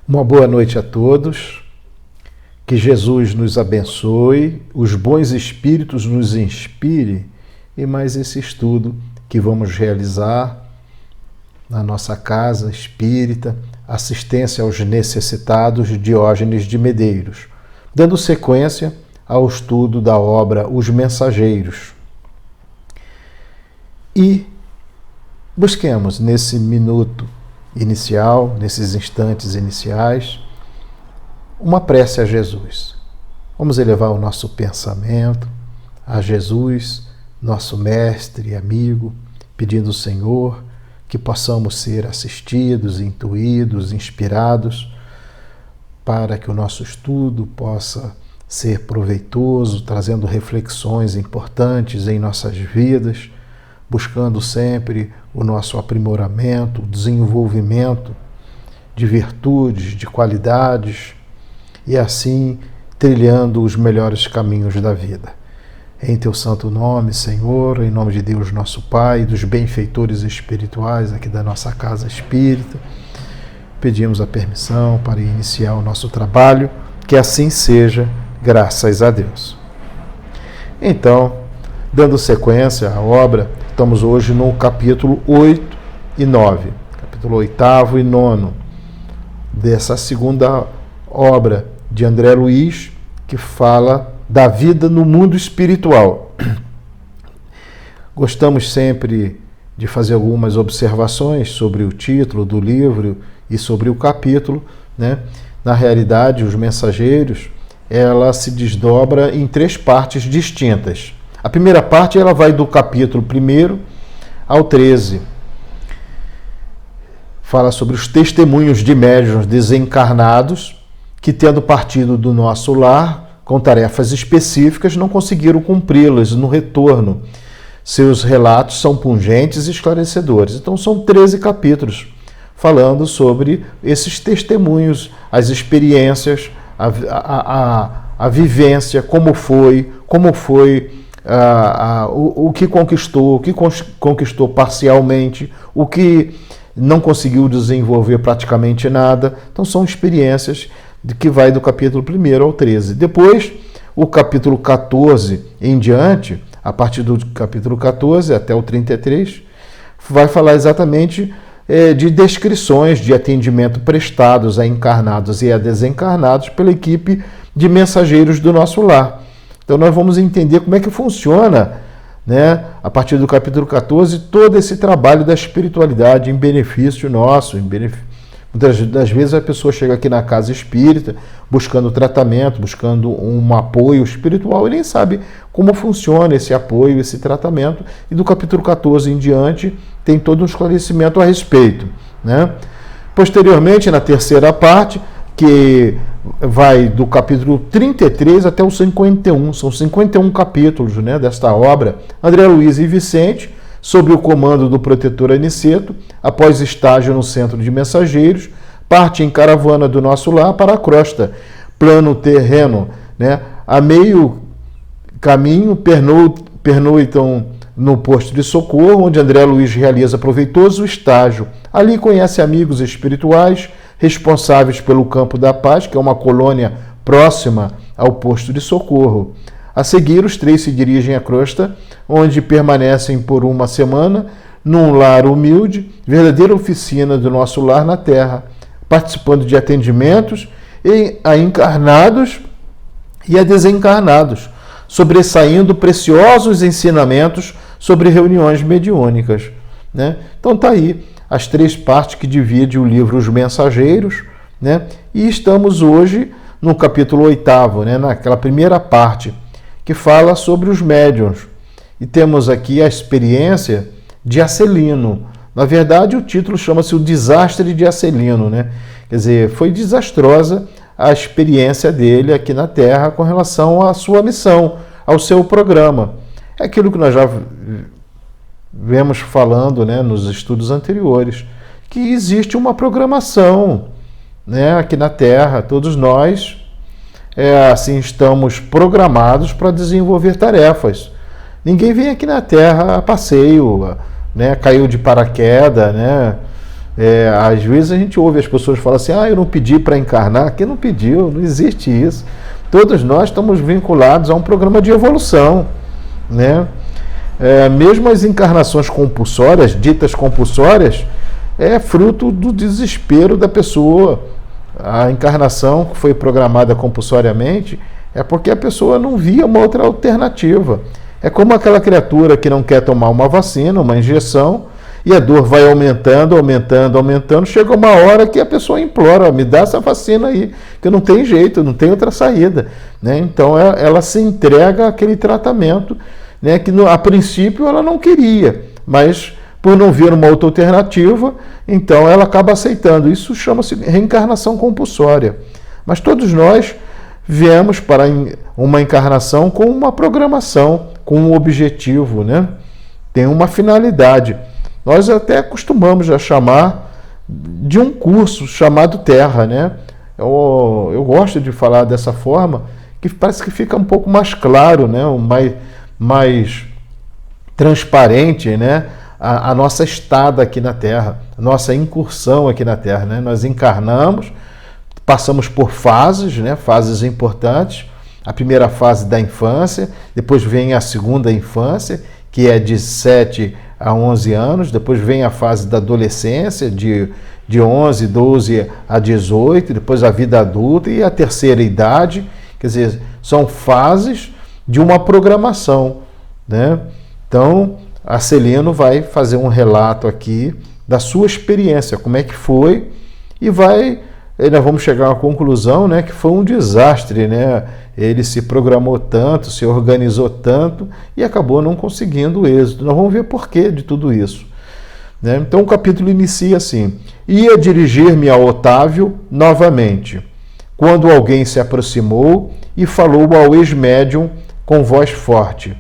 Uma boa noite a todos, que Jesus nos abençoe, os bons espíritos nos inspire e mais esse estudo que vamos realizar na nossa casa espírita, assistência aos necessitados de Diógenes de Medeiros, dando sequência ao estudo da obra Os Mensageiros. E busquemos nesse minuto inicial, nesses instantes iniciais, uma prece a Jesus. Vamos elevar o nosso pensamento a Jesus, nosso mestre e amigo, pedindo ao Senhor que possamos ser assistidos, intuídos, inspirados, para que o nosso estudo possa ser proveitoso, trazendo reflexões importantes em nossas vidas, buscando sempre o nosso aprimoramento, o desenvolvimento de virtudes, de qualidades, e assim trilhando os melhores caminhos da vida. Em Teu santo nome, Senhor, em nome de Deus nosso Pai, dos benfeitores espirituais aqui da nossa casa espírita, pedimos a permissão para iniciar o nosso trabalho, que assim seja, graças a Deus. Então, dando sequência à obra, estamos hoje no capítulo 8 e 9, capítulo 8º e 9, dessa segunda obra de André Luiz, que fala da vida no mundo espiritual. Gostamos sempre de fazer algumas observações sobre o título do livro e sobre o capítulo, né? Na realidade, Os Mensageiros, ela se desdobra em 3 partes distintas. A primeira parte ela vai do capítulo 1 ao 13. Fala sobre os testemunhos de médiuns desencarnados que, tendo partido do nosso lar com tarefas específicas, não conseguiram cumpri-las no retorno. Seus relatos são pungentes e esclarecedores. Então são 13 capítulos falando sobre esses testemunhos, as experiências, a vivência, como foi o que conquistou parcialmente, o que não conseguiu desenvolver praticamente nada. Então são experiências que vai do capítulo 1 ao 13. Depois, o capítulo 14 em diante, a partir do capítulo 14 até o 33, vai falar exatamente de descrições de atendimento prestados a encarnados e a desencarnados pela equipe de mensageiros do nosso lar. Então nós vamos entender como é que funciona, né, a partir do capítulo 14, todo esse trabalho da espiritualidade em benefício nosso, muitas das vezes a pessoa chega aqui na casa espírita buscando tratamento, buscando um apoio espiritual e nem sabe como funciona esse apoio, esse tratamento, e do capítulo 14 em diante tem todo um esclarecimento a respeito, né? Posteriormente, na terceira parte, que vai do capítulo 33 até o 51, são 51 capítulos, né, desta obra, André Luiz e Vicente, sob o comando do protetor Aniceto, após estágio no centro de mensageiros, parte em caravana do nosso lar para a crosta, plano terreno, né? A meio caminho, pernoitam no posto de socorro, onde André Luiz realiza proveitoso estágio. Ali conhece amigos espirituais, responsáveis pelo Campo da Paz, que é uma colônia próxima ao posto de socorro. A seguir, os 3 se dirigem à crosta, onde permanecem por uma semana, num lar humilde, verdadeira oficina do nosso lar na Terra, participando de atendimentos a encarnados e a desencarnados, sobressaindo preciosos ensinamentos sobre reuniões mediúnicas, né? Então está aí as 3 partes que dividem o livro Os Mensageiros, né? E estamos hoje no capítulo 8º, né? Naquela primeira parte, que fala sobre os médiuns. E temos aqui a experiência de Acelino. Na verdade, o título chama-se O Desastre de Acelino, né? Quer dizer, foi desastrosa a experiência dele aqui na Terra com relação à sua missão, ao seu programa. É aquilo que nós já vemos falando, né, nos estudos anteriores, que existe uma programação, né, aqui na Terra. Todos nós assim estamos programados para desenvolver tarefas. Ninguém vem aqui na Terra a passeio, né, caiu de paraquedas, né, Às vezes a gente ouve as pessoas falar assim, eu não pedi para encarnar. Quem não pediu? Não existe isso. Todos nós estamos vinculados a um programa de evolução, né? Mesmo as encarnações compulsórias, ditas compulsórias, é fruto do desespero da pessoa. A encarnação que foi programada compulsoriamente é porque a pessoa não via uma outra alternativa. É como aquela criatura que não quer tomar uma vacina, uma injeção, e a dor vai aumentando, aumentando, aumentando. Chega uma hora que a pessoa implora, me dá essa vacina aí, que não tem jeito, não tem outra saída, né? Então ela se entrega àquele tratamento, né, que a princípio ela não queria, mas por não ver uma outra alternativa, então ela acaba aceitando. Isso chama-se reencarnação compulsória. Mas todos nós viemos para uma encarnação com uma programação, com um objetivo, né? Tem uma finalidade. Nós até costumamos já chamar de um curso chamado Terra, né? Eu gosto de falar dessa forma, que parece que fica um pouco mais claro, né? Mais transparente, né? A nossa estada aqui na Terra, a nossa incursão aqui na Terra, né? Nós encarnamos, passamos por fases, né? Fases importantes. A primeira fase da infância, depois vem a segunda infância, que é de 7 a 11 anos, depois vem a fase da adolescência, de 11, 12 a 18, depois a vida adulta e a terceira idade. Quer dizer, são fases de uma programação, né? Então, a Celino vai fazer um relato aqui da sua experiência, como é que foi, e nós vamos chegar a uma conclusão, né, que foi um desastre, né? Ele se programou tanto, se organizou tanto e acabou não conseguindo êxito. Nós vamos ver porquê de tudo isso, né? Então o capítulo inicia assim: ia dirigir-me a Otávio novamente, quando alguém se aproximou e falou ao ex-médium com voz forte,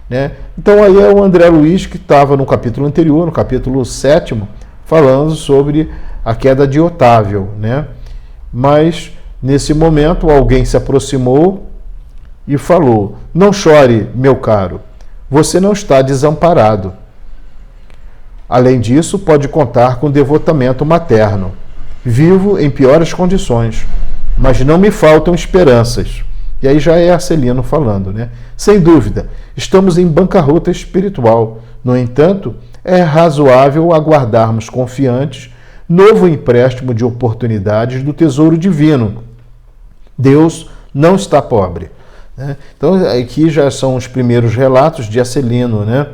né? Então aí é o André Luiz, que estava no capítulo anterior, no capítulo 7º, falando sobre a queda de Otávio, né? Mas nesse momento alguém se aproximou e falou: não chore, meu caro, você não está desamparado. Além disso, pode contar com devotamento materno. Vivo em piores condições, mas não me faltam esperanças. E aí já é Arcelino falando, né? Sem dúvida, estamos em bancarrota espiritual. No entanto, é razoável aguardarmos confiantes novo empréstimo de oportunidades do tesouro divino. Deus não está pobre, né? Então aqui já são os primeiros relatos de Arcelino, né?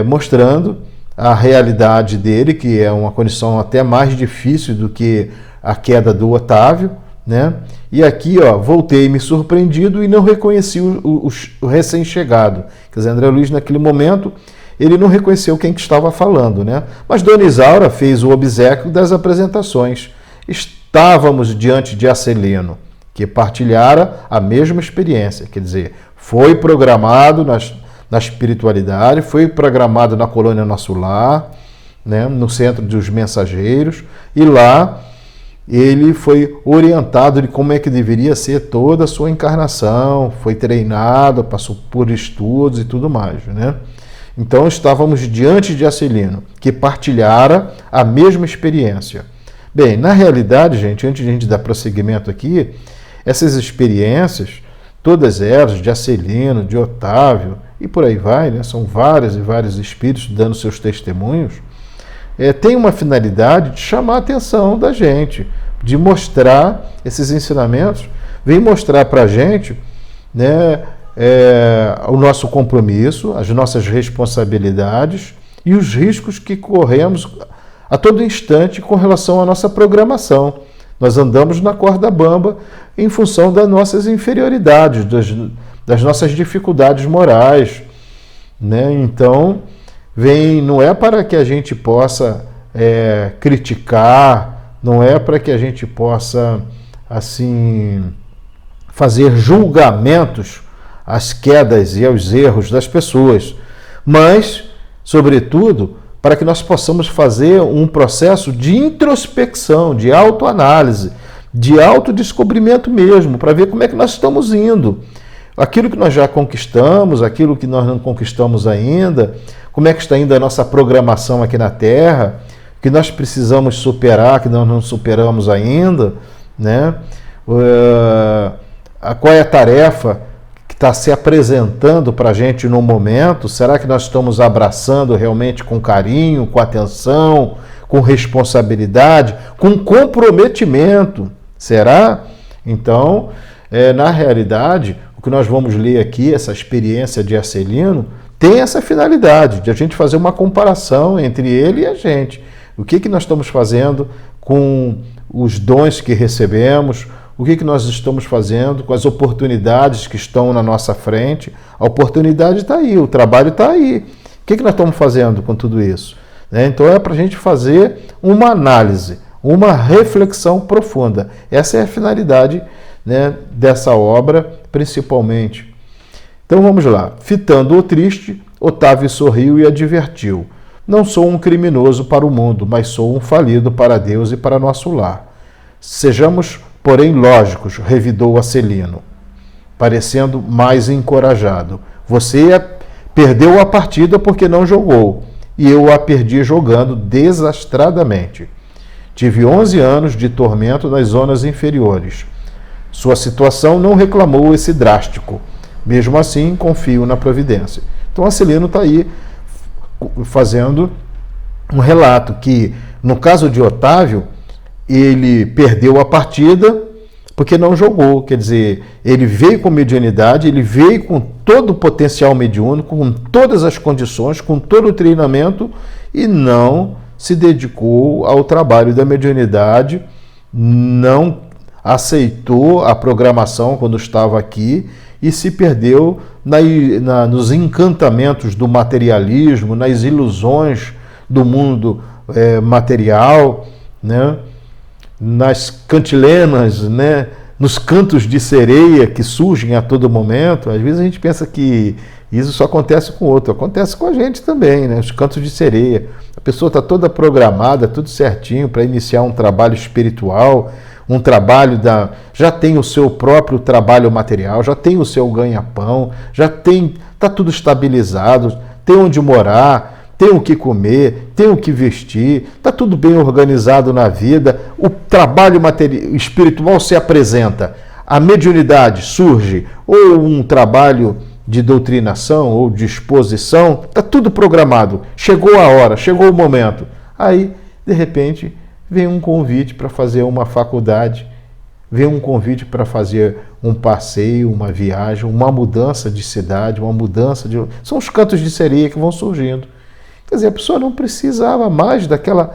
Mostrando a realidade dele, que é uma condição até mais difícil do que a queda do Otávio, né? E aqui, voltei-me surpreendido e não reconheci o recém-chegado. Quer dizer, André Luiz, naquele momento, ele não reconheceu quem que estava falando, né? Mas Dona Isaura fez o obséquio das apresentações. Estávamos diante de Arcelino, que partilhara a mesma experiência. Quer dizer, foi programado na espiritualidade, foi programado na colônia Nosso Lar, né? No centro dos mensageiros, e lá ele foi orientado de como é que deveria ser toda a sua encarnação, foi treinado, passou por estudos e tudo mais, né? Então estávamos diante de Arcelino, que partilhara a mesma experiência. Bem, na realidade, gente, antes de a gente dar prosseguimento aqui, essas experiências, todas elas, de Arcelino, de Otávio, e por aí vai, né? São vários e vários espíritos dando seus testemunhos, tem uma finalidade de chamar a atenção da gente, de mostrar esses ensinamentos, vem mostrar para a gente, né, o nosso compromisso, as nossas responsabilidades e os riscos que corremos a todo instante com relação à nossa programação. Nós andamos na corda bamba em função das nossas inferioridades, das nossas dificuldades morais, né? Então, não é para que a gente possa criticar, não é para que a gente possa, assim, fazer julgamentos às quedas e aos erros das pessoas, mas, sobretudo, para que nós possamos fazer um processo de introspecção, de autoanálise, de autodescobrimento mesmo, para ver como é que nós estamos indo. Aquilo que nós já conquistamos, aquilo que nós não conquistamos ainda, como é que está indo a nossa programação aqui na Terra, que nós precisamos superar, que nós não superamos ainda, né? Qual é a tarefa que está se apresentando para a gente no momento? Será que nós estamos abraçando realmente com carinho, com atenção, com responsabilidade, com comprometimento? Será? Então, na realidade, o que nós vamos ler aqui, essa experiência de Arcelino, tem essa finalidade de a gente fazer uma comparação entre ele e a gente. O que nós estamos fazendo com os dons que recebemos, o que nós estamos fazendo com as oportunidades que estão na nossa frente. A oportunidade está aí, o trabalho está aí. O que nós estamos fazendo com tudo isso? Então é para a gente fazer uma análise, uma reflexão profunda. Essa é a finalidade, né, dessa obra, principalmente. Então vamos lá. Fitando o triste, Otávio sorriu e advertiu: não sou um criminoso para o mundo, mas sou um falido para Deus e para nosso lar. Sejamos, porém, lógicos, revidou Arcelino, parecendo mais encorajado. Você perdeu a partida porque não jogou, e eu a perdi jogando desastradamente. Tive 11 anos de tormento nas zonas inferiores. Sua situação não reclamou esse drástico. Mesmo assim, confio na providência. Então, Arcelino está aí fazendo um relato que, no caso de Otávio, ele perdeu a partida porque não jogou. Quer dizer, ele veio com mediunidade, ele veio com todo o potencial mediúnico, com todas as condições, com todo o treinamento, e não se dedicou ao trabalho da mediunidade, não aceitou a programação quando estava aqui e se perdeu nos encantamentos do materialismo, nas ilusões do mundo material, né? Nas cantilenas, né? Nos cantos de sereia que surgem a todo momento. Às vezes a gente pensa que isso só acontece com o outro, acontece com a gente também, né? Os cantos de sereia. A pessoa está toda programada, tudo certinho para iniciar um trabalho espiritual, um trabalho já tem o seu próprio trabalho material, já tem o seu ganha-pão, está tudo estabilizado, tem onde morar, tem o que comer, tem o que vestir, está tudo bem organizado na vida, o trabalho espiritual se apresenta, a mediunidade surge, ou um trabalho de doutrinação ou de exposição, está tudo programado, chegou a hora, chegou o momento. Aí, de repente, vem um convite para fazer uma faculdade, vem um convite para fazer um passeio, uma viagem, uma mudança de cidade, uma mudança de... São os cantos de sereia que vão surgindo. Quer dizer, a pessoa não precisava mais aquela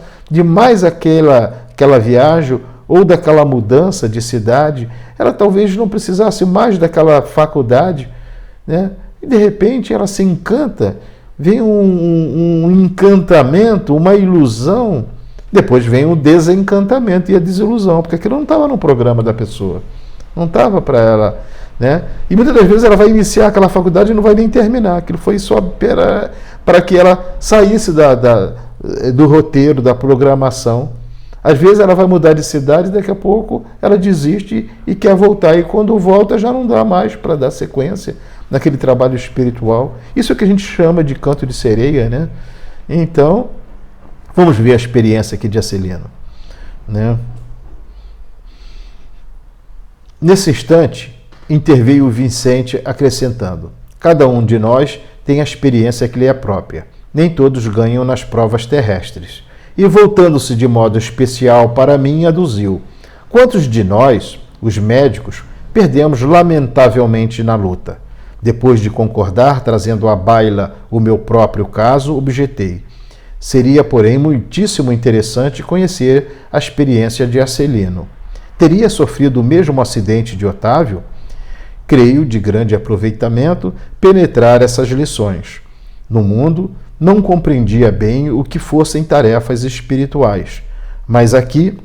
viagem ou daquela mudança de cidade. Ela talvez não precisasse mais daquela faculdade, né? E de repente ela se encanta, vem um encantamento, uma ilusão. Depois vem o desencantamento e a desilusão, porque aquilo não estava no programa da pessoa, não estava para ela, né? E muitas das vezes ela vai iniciar aquela faculdade e não vai nem terminar, aquilo foi só para que ela saísse do roteiro, da programação. Às vezes ela vai mudar de cidade e daqui a pouco ela desiste e quer voltar, e quando volta já não dá mais para dar sequência naquele trabalho espiritual. Isso é o que a gente chama de canto de sereia, né? Então, vamos ver a experiência aqui de Arcelino, né? Nesse instante, interveio o Vicente acrescentando: cada um de nós tem a experiência que lhe é própria. Nem todos ganham nas provas terrestres. E voltando-se de modo especial para mim, aduziu: quantos de nós, os médicos, perdemos lamentavelmente na luta? Depois de concordar, trazendo à baila o meu próprio caso, objetei: seria, porém, muitíssimo interessante conhecer a experiência de Arcelino. Teria sofrido o mesmo acidente de Otávio? Creio, de grande aproveitamento, penetrar essas lições. No mundo, não compreendia bem o que fossem tarefas espirituais, mas aqui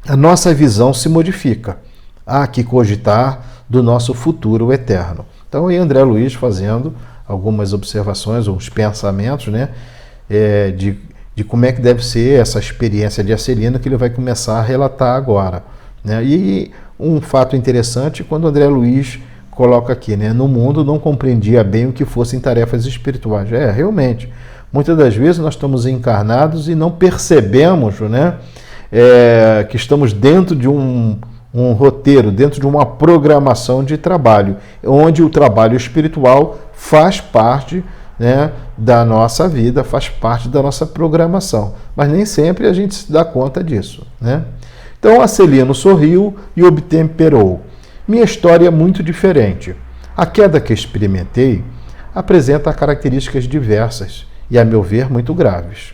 a nossa visão se modifica. Há que cogitar do nosso futuro eterno. Então, aí André Luiz fazendo algumas observações, uns pensamentos, né? De como é que deve ser essa experiência de Arcelino que ele vai começar a relatar agora, né? E um fato interessante quando André Luiz coloca aqui, né? No mundo não compreendia bem o que fossem tarefas espirituais. Realmente, Muitas das vezes nós estamos encarnados e não percebemos, né, que estamos dentro de um roteiro, dentro de uma programação de trabalho, onde o trabalho espiritual faz parte, né, da nossa vida, faz parte da nossa programação. Mas nem sempre a gente se dá conta disso, né? Então Acelino sorriu e obtemperou. Minha história é muito diferente. A queda que experimentei apresenta características diversas e, a meu ver, muito graves.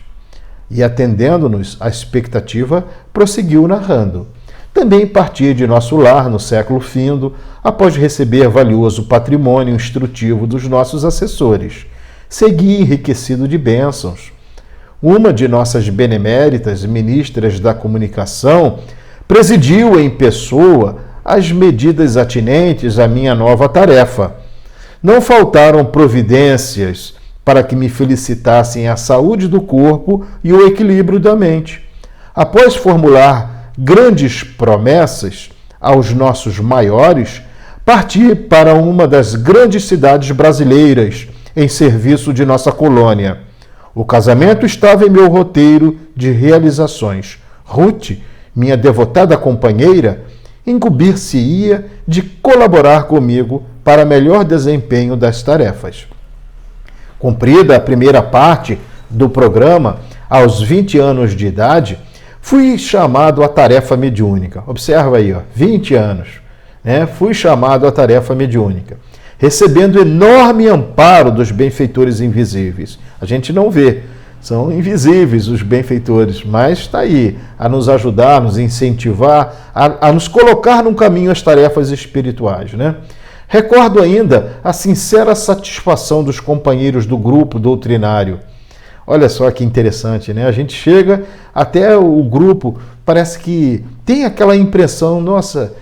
E, atendendo-nos à expectativa, prosseguiu narrando. Também parti de nosso lar no século findo, após receber valioso patrimônio instrutivo dos nossos assessores. Segui enriquecido de bênçãos. Uma de nossas beneméritas ministras da comunicação presidiu em pessoa as medidas atinentes à minha nova tarefa. Não faltaram providências para que me felicitassem a saúde do corpo e o equilíbrio da mente. Após formular grandes promessas aos nossos maiores, parti para uma das grandes cidades brasileiras em serviço de nossa colônia. O casamento estava em meu roteiro de realizações. Ruth, minha devotada companheira, incumbir-se-ia de colaborar comigo para melhor desempenho das tarefas. Cumprida a primeira parte do programa, aos 20 anos de idade, fui chamado à tarefa mediúnica. Observa aí, 20 anos. Né? Fui chamado à tarefa mediúnica, recebendo enorme amparo dos benfeitores invisíveis. A gente não vê, são invisíveis os benfeitores, mas está aí a nos ajudar, a nos incentivar, a nos colocar num caminho as tarefas espirituais, né? Recordo ainda a sincera satisfação dos companheiros do grupo doutrinário. Olha só que interessante, né? A gente chega até o grupo, parece que tem aquela impressão, nossa,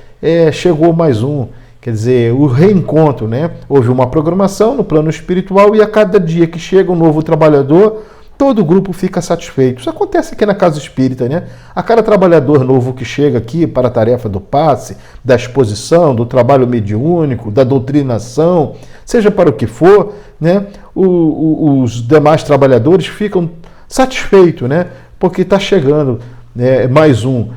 chegou mais um. Quer dizer, o reencontro, né? Houve uma programação no plano espiritual e a cada dia que chega um novo trabalhador, todo o grupo fica satisfeito. Isso acontece aqui na Casa Espírita, né? A cada trabalhador novo que chega aqui para a tarefa do passe, da exposição, do trabalho mediúnico, da doutrinação, seja para o que for, né? Os demais trabalhadores ficam satisfeitos, né? Porque está chegando, né, mais um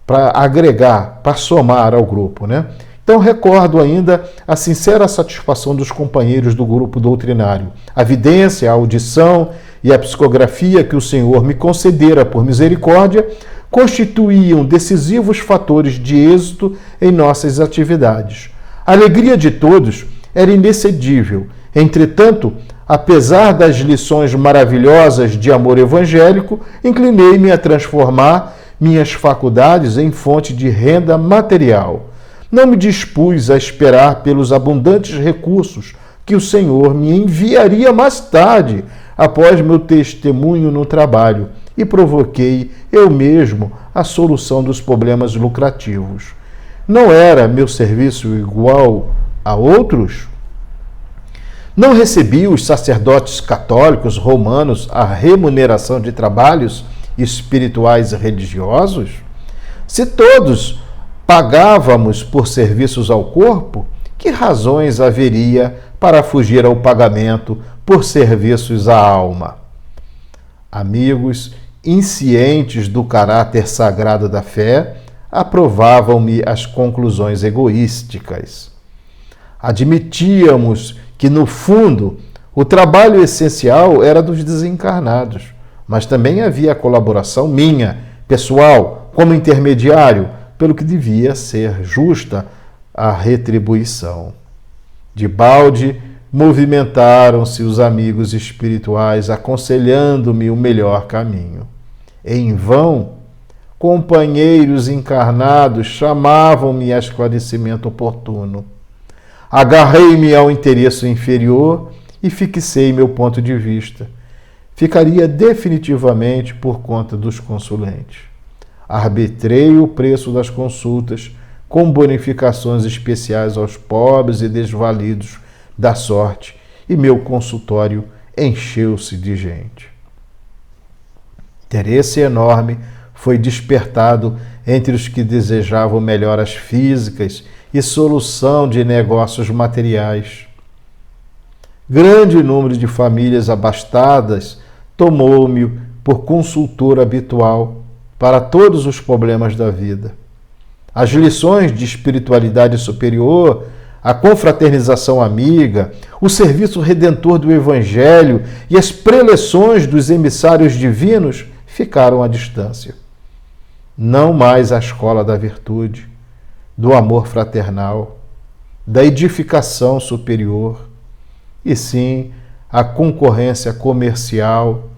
para agregar, para somar ao grupo, né? Então, recordo ainda a sincera satisfação dos companheiros do grupo doutrinário. A vidência, a audição e a psicografia que o Senhor me concedera por misericórdia constituíam decisivos fatores de êxito em nossas atividades. A alegria de todos era inexcedível. Entretanto, apesar das lições maravilhosas de amor evangélico, inclinei-me a transformar minhas faculdades em fonte de renda material. Não me dispus a esperar pelos abundantes recursos que o Senhor me enviaria mais tarde, após meu testemunho no trabalho, e provoquei eu mesmo a solução dos problemas lucrativos. Não era meu serviço igual a outros? Não recebi os sacerdotes católicos romanos a remuneração de trabalhos espirituais e religiosos? Se todos pagávamos por serviços ao corpo, que razões haveria para fugir ao pagamento por serviços à alma? Amigos inscientes do caráter sagrado da fé aprovavam-me as conclusões egoísticas. Admitíamos que, no fundo, o trabalho essencial era dos desencarnados, mas também havia a colaboração minha, pessoal, como intermediário, pelo que devia ser justa a retribuição. De balde, movimentaram-se os amigos espirituais, aconselhando-me o melhor caminho. Em vão, companheiros encarnados chamavam-me a esclarecimento oportuno. Agarrei-me ao interesse inferior e fixei meu ponto de vista. Ficaria definitivamente por conta dos consulentes. Arbitrei o preço das consultas com bonificações especiais aos pobres e desvalidos da sorte, e meu consultório encheu-se de gente. Interesse enorme foi despertado entre os que desejavam melhoras físicas e solução de negócios materiais. grande número de famílias abastadas tomou-me por consultor habitual para todos os problemas da vida. As lições de espiritualidade superior, a confraternização amiga, o serviço redentor do Evangelho e as preleções dos emissários divinos ficaram à distância. Não mais a escola da virtude, do amor fraternal, da edificação superior, e sim a concorrência comercial,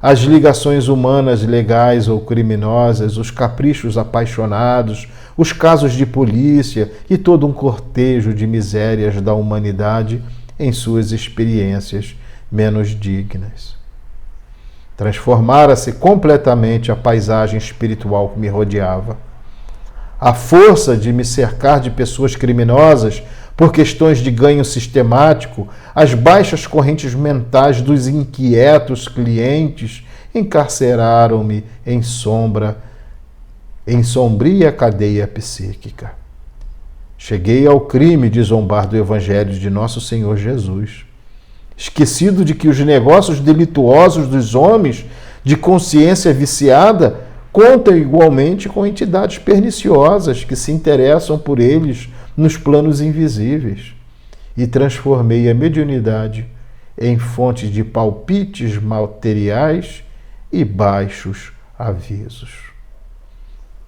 as ligações humanas legais ou criminosas, os caprichos apaixonados, os casos de polícia e todo um cortejo de misérias da humanidade em suas experiências menos dignas. Transformara-se completamente a paisagem espiritual que me rodeava. A força de me cercar de pessoas criminosas por questões de ganho sistemático, as baixas correntes mentais dos inquietos clientes encarceraram-me em sombria cadeia psíquica. Cheguei ao crime de zombar do Evangelho de Nosso Senhor Jesus, esquecido de que os negócios delituosos dos homens de consciência viciada contam igualmente com entidades perniciosas que se interessam por eles nos planos invisíveis, e transformei a mediunidade em fonte de palpites materiais e baixos avisos.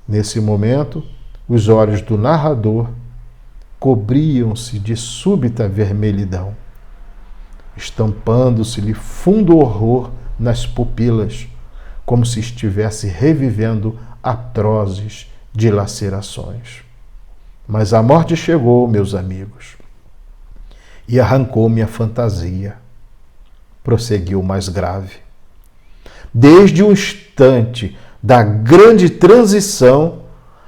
Nesse momento, os olhos do narrador cobriam-se de súbita vermelhidão, estampando-se-lhe fundo horror nas pupilas, como se estivesse revivendo atrozes dilacerações. Mas a morte chegou, meus amigos, e arrancou-me a fantasia. Prosseguiu mais grave. Desde o instante da grande transição,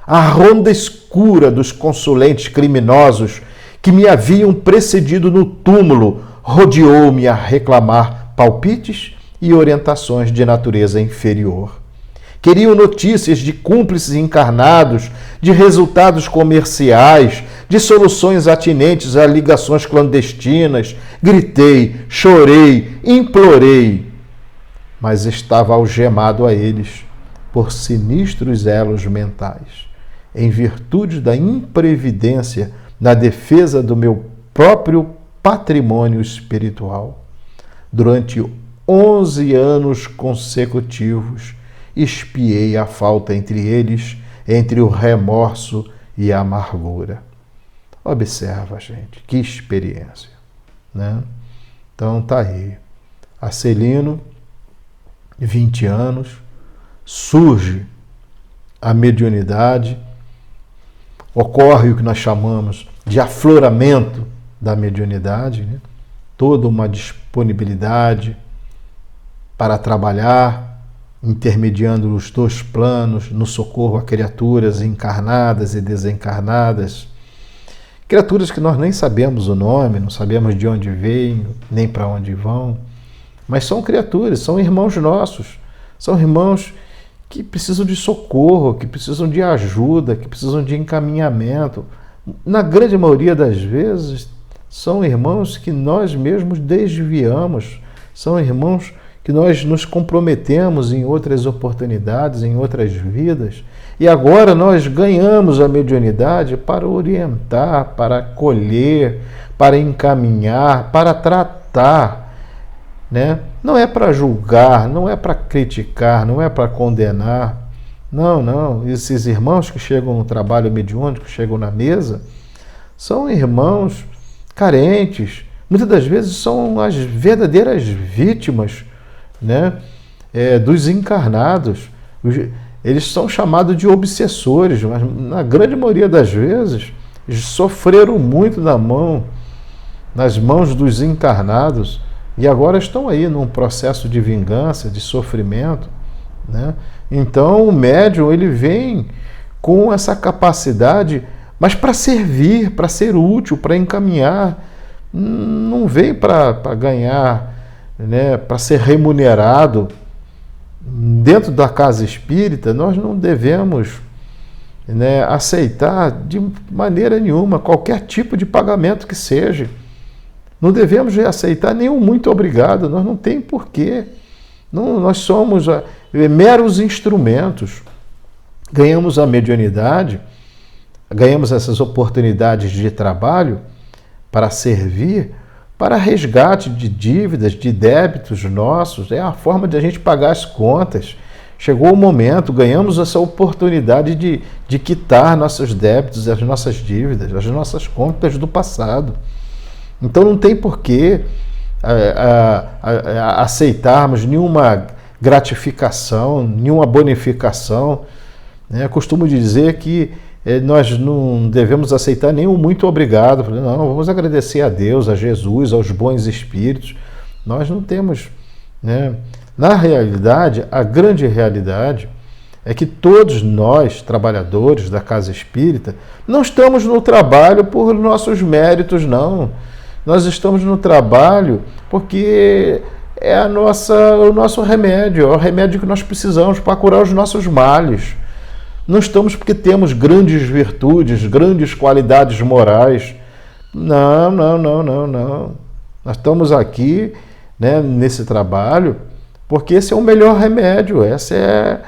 a ronda escura dos consulentes criminosos que me haviam precedido no túmulo rodeou-me a reclamar palpites e orientações de natureza inferior. Queriam notícias de cúmplices encarnados, de resultados comerciais, de soluções atinentes a ligações clandestinas. Gritei, chorei, implorei, mas estava algemado a eles por sinistros elos mentais, em virtude da imprevidência na defesa do meu próprio patrimônio espiritual. Durante 11 anos consecutivos, espiei a falta entre eles, entre o remorso e a amargura. Observa, gente, que experiência, né? Então tá aí. Arcelino, 20 anos, surge a mediunidade, ocorre o que nós chamamos de afloramento da mediunidade, né? Toda uma disponibilidade para trabalhar, intermediando os dois planos, no socorro a criaturas encarnadas e desencarnadas, criaturas que nós nem sabemos o nome, não sabemos de onde veio, nem para onde vão, mas são criaturas, são irmãos nossos, são irmãos que precisam de socorro, que precisam de ajuda, que precisam de encaminhamento. Na grande maioria das vezes, são irmãos que nós mesmos desviamos, são irmãos que nós nos comprometemos em outras oportunidades, em outras vidas, e agora nós ganhamos a mediunidade para orientar, para acolher, para encaminhar, para tratar, né? Não é para julgar, não é para criticar, não é para condenar. Não. Esses irmãos que chegam no trabalho mediúnico, chegam na mesa, são irmãos carentes, muitas das vezes são as verdadeiras vítimas, né, dos encarnados. Eles são chamados de obsessores, mas na grande maioria das vezes eles sofreram muito nas mãos dos encarnados e agora estão aí num processo de vingança, de sofrimento, né? Então o médium ele vem com essa capacidade, mas para servir, para ser útil, para encaminhar, não vem para ganhar, né, para ser remunerado. Dentro da casa espírita, nós não devemos, né, aceitar de maneira nenhuma qualquer tipo de pagamento que seja. Não devemos aceitar nenhum muito obrigado, nós não tem porquê. Não, nós somos meros instrumentos. Ganhamos a mediunidade, ganhamos essas oportunidades de trabalho para servir, para resgate de dívidas, de débitos nossos. É a forma de a gente pagar as contas. Chegou o momento, ganhamos essa oportunidade de quitar nossos débitos, as nossas dívidas, as nossas contas do passado. Então não tem porquê aceitarmos nenhuma gratificação, nenhuma bonificação. Eu costumo dizer que nós não devemos aceitar nenhum muito obrigado. Não, vamos agradecer a Deus, a Jesus, aos bons espíritos. Nós não temos, né? Na realidade, a grande realidade é que todos nós, trabalhadores da Casa Espírita, não estamos no trabalho por nossos méritos, não. Nós estamos no trabalho porque é o nosso remédio, é o remédio que nós precisamos para curar os nossos males. Não estamos porque temos grandes virtudes, grandes qualidades morais. Não. Nós estamos aqui, né, nesse trabalho porque esse é o melhor remédio, esse é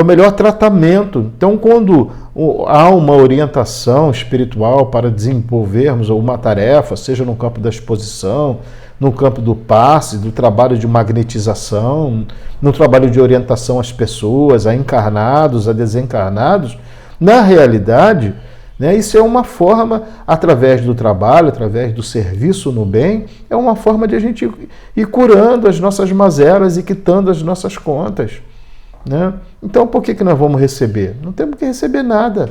o melhor tratamento. Então, quando há uma orientação espiritual para desenvolvermos uma tarefa, seja no campo da exposição, no campo do passe, do trabalho de magnetização, no trabalho de orientação às pessoas, a encarnados, a desencarnados, na realidade, né, isso é uma forma, através do trabalho, através do serviço no bem, é uma forma de a gente ir curando as nossas mazelas e quitando as nossas contas. Né? Então, por que nós vamos receber? Não temos que receber nada.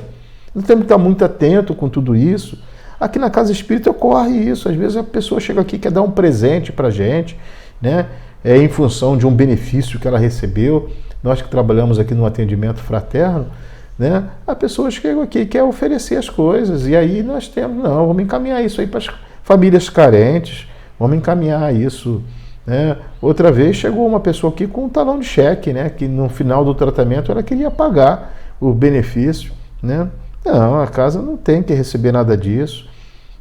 Não temos que estar muito atento com tudo isso. Aqui na Casa Espírita ocorre isso. Às vezes a pessoa chega aqui e quer dar um presente para a gente, né? Em função de um benefício que ela recebeu. Nós que trabalhamos aqui no atendimento fraterno, né? A pessoa chega aqui e quer oferecer as coisas. E aí nós temos, não, vamos encaminhar isso aí para as famílias carentes, vamos encaminhar isso. Né? Outra vez chegou uma pessoa aqui com um talão de cheque, né? Que no final do tratamento ela queria pagar o benefício. Né? Não, a casa não tem que receber nada disso.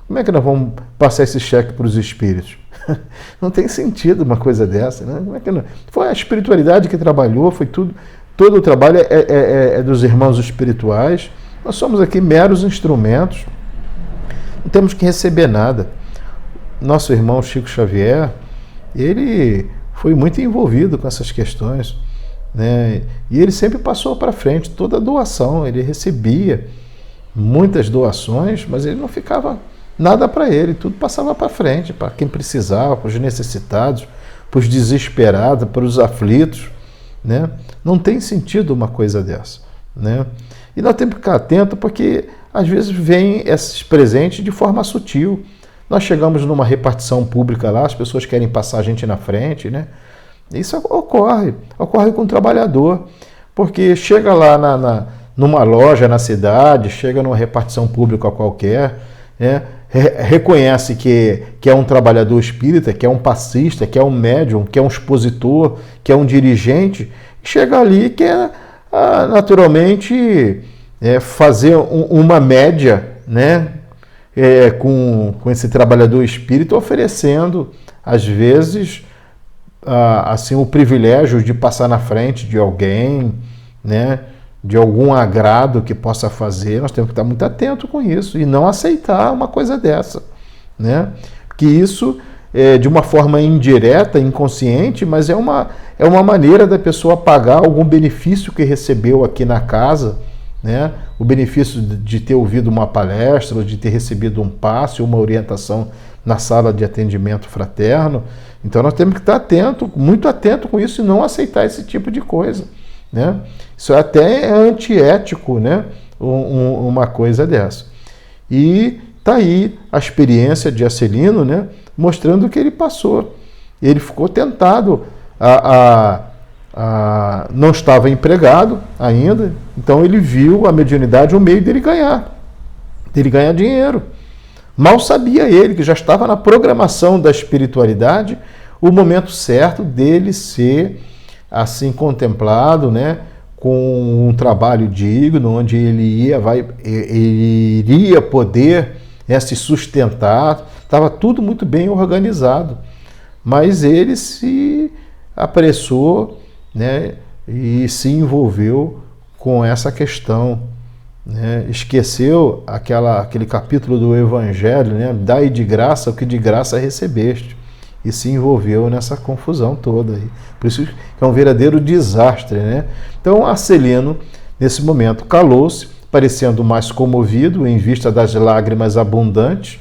Como é que nós vamos passar esse cheque para os espíritos? Não tem sentido uma coisa dessa. Né? Como é que não? Foi a espiritualidade que trabalhou, foi tudo. Todo o trabalho é dos irmãos espirituais. Nós somos aqui meros instrumentos. Não temos que receber nada. Nosso irmão Chico Xavier, ele foi muito envolvido com essas questões, né? E ele sempre passou para frente toda a doação. Ele recebia muitas doações, mas ele não ficava nada para ele, tudo passava para frente, para quem precisava, para os necessitados, para os desesperados, para os aflitos. Né? Não tem sentido uma coisa dessa. Né? E nós temos que ficar atentos porque às vezes vem esses presentes de forma sutil. Nós chegamos numa repartição pública lá, as pessoas querem passar a gente na frente, né? Isso ocorre com o trabalhador, porque chega lá numa loja na cidade, chega numa repartição pública qualquer, né? Reconhece que é um trabalhador espírita, que é um passista, que é um médium, que é um expositor, que é um dirigente, chega ali e quer naturalmente fazer uma média, né? Com esse trabalhador espírita, oferecendo, às vezes, assim, o privilégio de passar na frente de alguém, né, de algum agrado que possa fazer. Nós temos que estar muito atentos com isso e não aceitar uma coisa dessa. Né? Que isso, de uma forma indireta, inconsciente, mas é uma maneira da pessoa pagar algum benefício que recebeu aqui na casa, né? O benefício de ter ouvido uma palestra, ou de ter recebido um passe, uma orientação na sala de atendimento fraterno. Então nós temos que estar atento, muito atento com isso e não aceitar esse tipo de coisa. Né? Isso até é antiético, né? Uma coisa dessa. E está aí a experiência de Acelino, né? Mostrando o que ele passou. Ele ficou tentado não estava empregado ainda, então ele viu a mediunidade um meio dele ganhar dinheiro. Mal sabia ele que já estava na programação da espiritualidade o momento certo dele ser assim contemplado, né, com um trabalho digno, onde ele iria poder se sustentar, estava tudo muito bem organizado. Mas ele se apressou, né, e se envolveu com essa questão, né, esqueceu aquele capítulo do Evangelho, né, dai de graça o que de graça recebeste, e se envolveu nessa confusão toda aí. Por isso que é um verdadeiro desastre, né? Então Arcelino, nesse momento, calou-se, parecendo mais comovido em vista das lágrimas abundantes.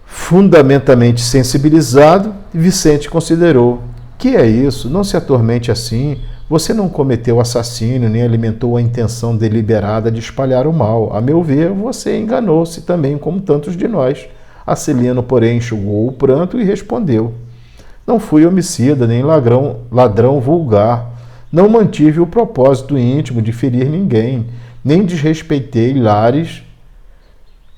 Fundamentalmente sensibilizado, Vicente considerou: que é isso? Não se atormente assim. Você não cometeu assassínio, nem alimentou a intenção deliberada de espalhar o mal. A meu ver, você enganou-se também, como tantos de nós. Arcelino, porém, enxugou o pranto e respondeu: não fui homicida, nem ladrão vulgar. Não mantive o propósito íntimo de ferir ninguém, nem desrespeitei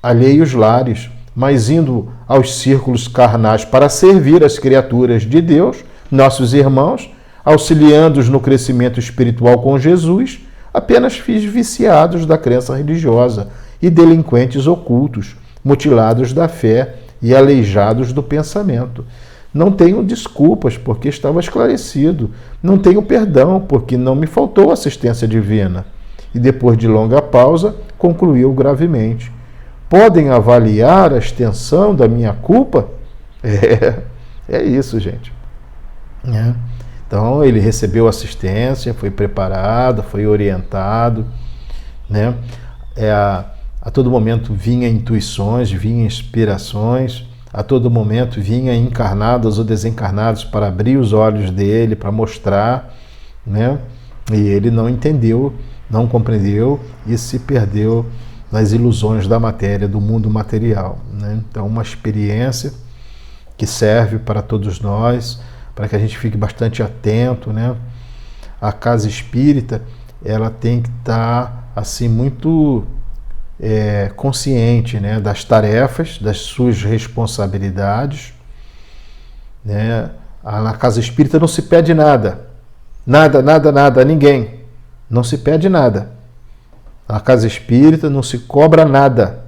alheios lares, mas indo aos círculos carnais para servir as criaturas de Deus, nossos irmãos, auxiliando-os no crescimento espiritual com Jesus, apenas fiz viciados da crença religiosa e delinquentes ocultos, mutilados da fé e aleijados do pensamento. Não tenho desculpas, porque estava esclarecido. Não tenho perdão, porque não me faltou assistência divina. E depois de longa pausa, concluiu gravemente: podem avaliar a extensão da minha culpa? É isso, gente. Então, ele recebeu assistência, foi preparado, foi orientado, né? A todo momento vinha intuições, vinha inspirações, a todo momento vinha encarnados ou desencarnados para abrir os olhos dele, para mostrar, né? E ele não entendeu, não compreendeu e se perdeu nas ilusões da matéria, do mundo material, né? Então, uma experiência que serve para todos nós, para que a gente fique bastante atento, né? A casa espírita, ela tem que estar assim muito consciente, né, das tarefas, das suas responsabilidades, né? Na casa espírita não se pede nada, nada a ninguém, não se pede nada. Na casa espírita não se cobra nada,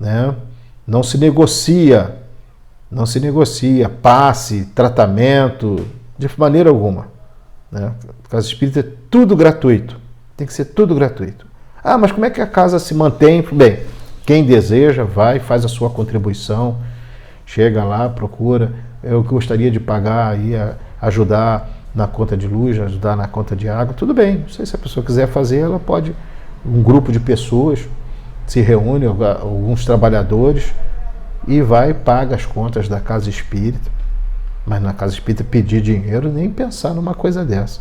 né? Não se negocia passe, tratamento, de maneira alguma, né? Na casa espírita é tudo gratuito, tem que ser tudo gratuito. Ah, mas como é que a casa se mantém? Bem, quem deseja vai, faz a sua contribuição, chega lá, procura, eu gostaria de pagar aí, ajudar na conta de luz, ajudar na conta de água, tudo bem. Não sei, se a pessoa quiser fazer, ela pode, um grupo de pessoas se reúne, alguns trabalhadores, e vai, paga as contas da casa espírita. Mas na casa espírita pedir dinheiro, nem pensar numa coisa dessa,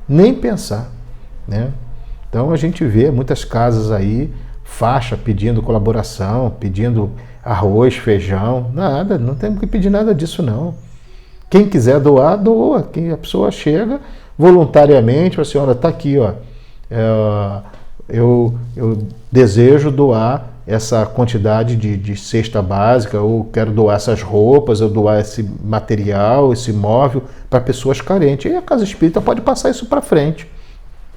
nem pensar, né? Então a gente vê muitas casas aí, faixa pedindo colaboração, pedindo arroz, feijão, nada, não temos que pedir nada disso não. Quem quiser doar, doa. A pessoa chega voluntariamente, a senhora está aqui, ó, eu desejo doar essa quantidade de cesta básica, ou quero doar essas roupas, ou doar esse material, esse móvel para pessoas carentes. E a casa espírita pode passar isso para frente,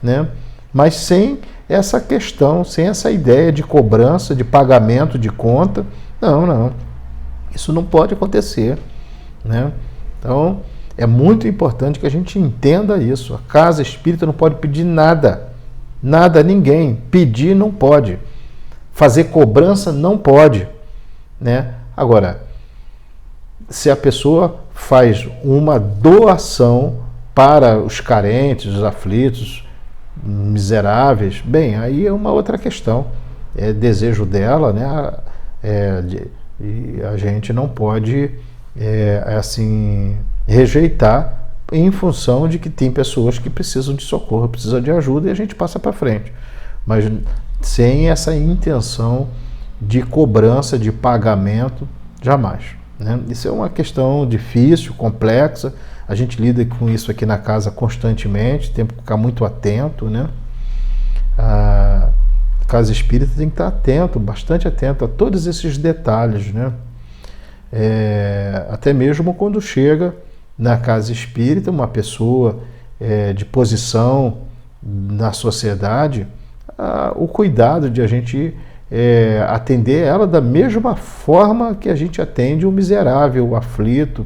né? Mas sem essa questão, sem essa ideia de cobrança, de pagamento de conta, não. Isso não pode acontecer, né? Então, é muito importante que a gente entenda isso. A casa espírita não pode pedir nada a ninguém. Pedir não pode. Fazer cobrança não pode, né? Agora, se a pessoa faz uma doação para os carentes, os aflitos, miseráveis, bem, aí é uma outra questão, é desejo dela, né? E a gente não pode assim rejeitar em função de que tem pessoas que precisam de socorro, precisam de ajuda, e a gente passa para frente, mas sem essa intenção de cobrança, de pagamento, jamais, né? Isso é uma questão difícil, complexa. A gente lida com isso aqui na casa constantemente, tem que ficar muito atento, né? A casa espírita tem que estar atento, bastante atento a todos esses detalhes, né? Até mesmo quando chega na casa espírita uma pessoa de posição na sociedade, o cuidado de a gente atender ela da mesma forma que a gente atende o miserável, o aflito,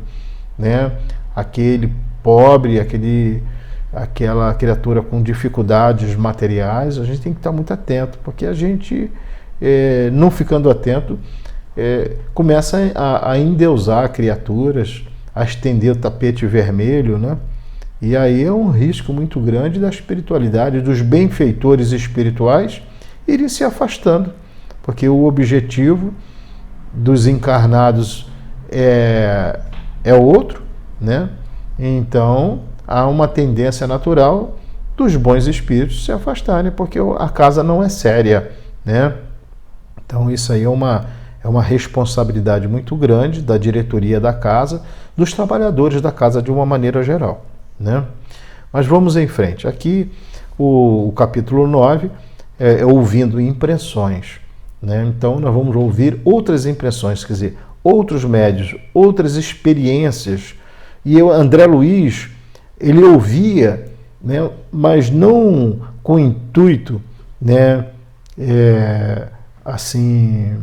né? Aquele pobre, aquela criatura com dificuldades materiais. A gente tem que estar muito atento, porque a gente, não ficando atento, começa a endeusar criaturas, a estender o tapete vermelho, né? E aí é um risco muito grande da espiritualidade, dos benfeitores espirituais irem se afastando, porque o objetivo dos encarnados é outro, né? Então há uma tendência natural dos bons espíritos se afastarem, porque a casa não é séria, né? Então isso aí é uma responsabilidade muito grande da diretoria da casa, dos trabalhadores da casa de uma maneira geral, né? Mas vamos em frente. Aqui o capítulo 9 é ouvindo impressões, né? Então nós vamos ouvir outras impressões, quer dizer, outros médios, outras experiências. E André Luiz, ele ouvia, né, mas não com o intuito, né, assim,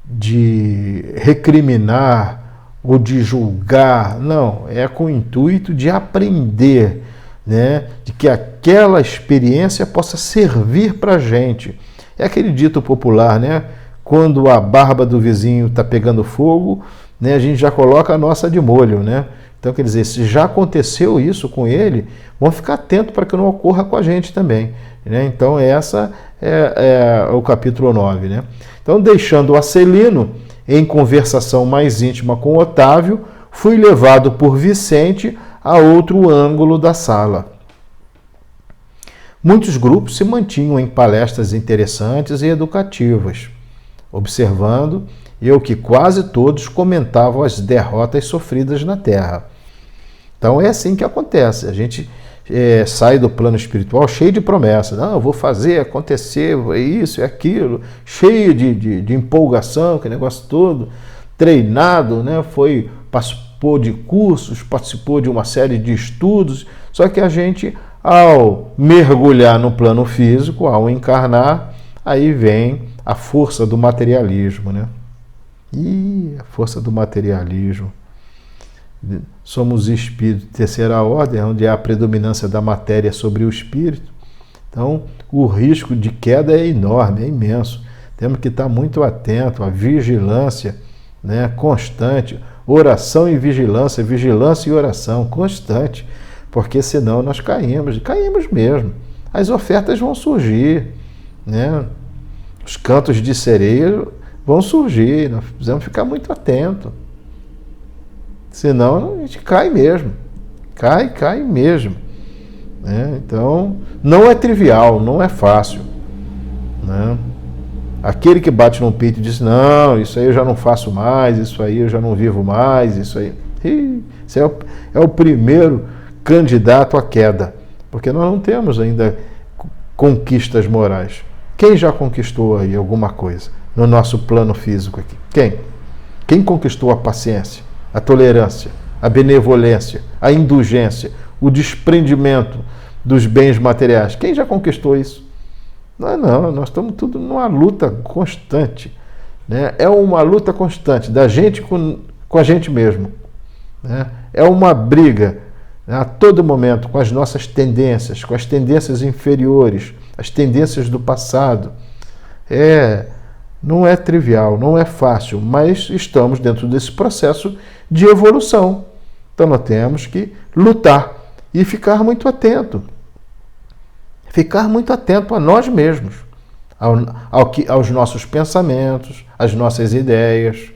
de recriminar ou de julgar, não, é com o intuito de aprender, né, de que aquela experiência possa servir para a gente. É aquele dito popular, né, quando a barba do vizinho está pegando fogo, né, a gente já coloca a nossa de molho, né? Então, quer dizer, se já aconteceu isso com ele, vamos ficar atento para que não ocorra com a gente também, né? Então, essa é o capítulo 9, né? Então, deixando o Acelino em conversação mais íntima com Otávio, fui levado por Vicente a outro ângulo da sala. Muitos grupos se mantinham em palestras interessantes e educativas, observando eu que quase todos comentavam as derrotas sofridas na Terra. Então é assim que acontece. A gente sai do plano espiritual cheio de promessas. Não, eu vou fazer acontecer, isso e aquilo, cheio de empolgação, que negócio todo, treinado, né? Participou de cursos, participou de uma série de estudos, só que a gente, ao mergulhar no plano físico, ao encarnar, aí vem a força do materialismo, né? E a força do materialismo. Somos espíritos de terceira ordem, onde há a predominância da matéria sobre o espírito. Então, o risco de queda é enorme, é imenso. Temos que estar muito atentos à vigilância, né, constante, oração e vigilância e oração constante, porque senão nós caímos mesmo. As ofertas vão surgir, né? Os cantos de sereia vão surgir, nós precisamos ficar muito atentos. Senão a gente cai mesmo. Cai mesmo. Né? Então, não é trivial, não é fácil. Né? Aquele que bate no peito e diz, não, isso aí eu já não faço mais, isso aí eu já não vivo mais, isso aí... Esse é o primeiro candidato à queda. Porque nós não temos ainda conquistas morais. Quem já conquistou aí alguma coisa no nosso plano físico aqui? Quem? Quem conquistou a paciência, a tolerância, a benevolência, a indulgência, o desprendimento dos bens materiais? Quem já conquistou isso? Não, nós estamos tudo numa luta constante, né? É uma luta constante da gente com a gente mesmo, né? É uma briga, né, a todo momento com as nossas tendências, com as tendências inferiores, as tendências do passado. Não é trivial, não é fácil, mas estamos dentro desse processo de evolução. Então nós temos que lutar e ficar muito atento. Ficar muito atento a nós mesmos, aos nossos pensamentos, às nossas ideias.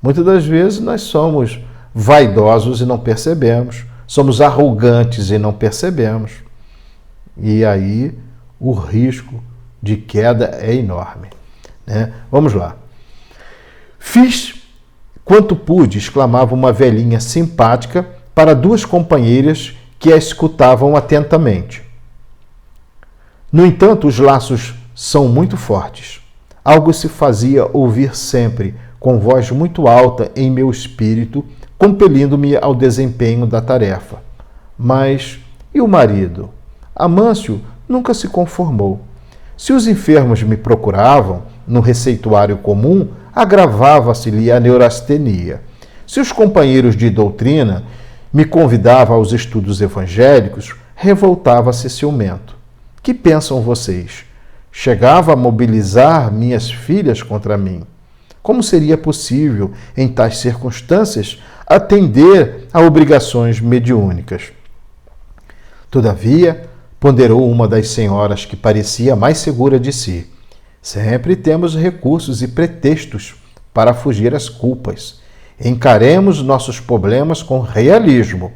Muitas das vezes nós somos vaidosos e não percebemos, somos arrogantes e não percebemos. E aí o risco de queda é enorme, né? Vamos lá. Fiz quanto pude, exclamava uma velhinha simpática para duas companheiras que a escutavam atentamente. No entanto, os laços são muito fortes. Algo se fazia ouvir sempre, com voz muito alta em meu espírito, compelindo-me ao desempenho da tarefa. Mas, e o marido? Amâncio nunca se conformou. Se os enfermos me procuravam no receituário comum, agravava-se-lhe a neurastenia. Se os companheiros de doutrina me convidavam aos estudos evangélicos, revoltava-se ciumento. Que pensam vocês? Chegava a mobilizar minhas filhas contra mim. Como seria possível, em tais circunstâncias, atender a obrigações mediúnicas? Todavia, ponderou uma das senhoras que parecia mais segura de si, sempre temos recursos e pretextos para fugir às culpas. Encaremos nossos problemas com realismo.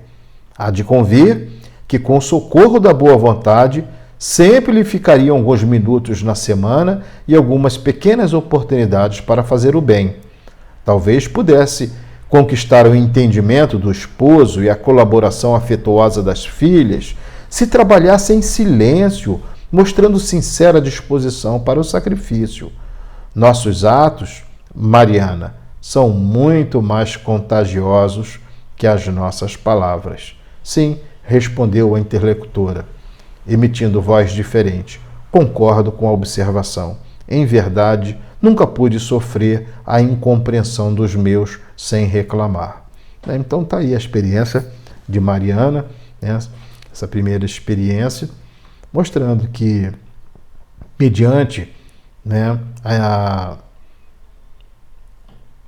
Há de convir que, com o socorro da boa vontade, sempre lhe ficariam alguns minutos na semana e algumas pequenas oportunidades para fazer o bem. Talvez pudesse conquistar o entendimento do esposo e a colaboração afetuosa das filhas, se trabalhasse em silêncio, mostrando sincera disposição para o sacrifício. Nossos atos, Mariana, são muito mais contagiosos que as nossas palavras. Sim, respondeu a interlocutora, emitindo voz diferente. Concordo com a observação. Em verdade, nunca pude sofrer a incompreensão dos meus sem reclamar. Então está aí a experiência de Mariana, né? Essa primeira experiência, mostrando que, mediante, né,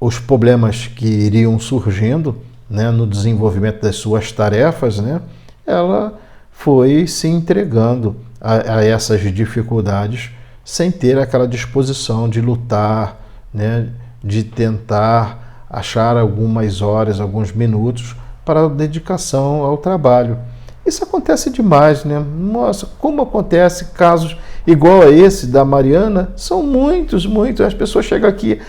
os problemas que iriam surgindo, né, no desenvolvimento das suas tarefas, né, ela foi se entregando a essas dificuldades sem ter aquela disposição de lutar, né, de tentar achar algumas horas, alguns minutos para a dedicação ao trabalho. Isso acontece demais, né? Nossa, como acontece casos igual a esse da Mariana, são muitos. As pessoas chegam aqui,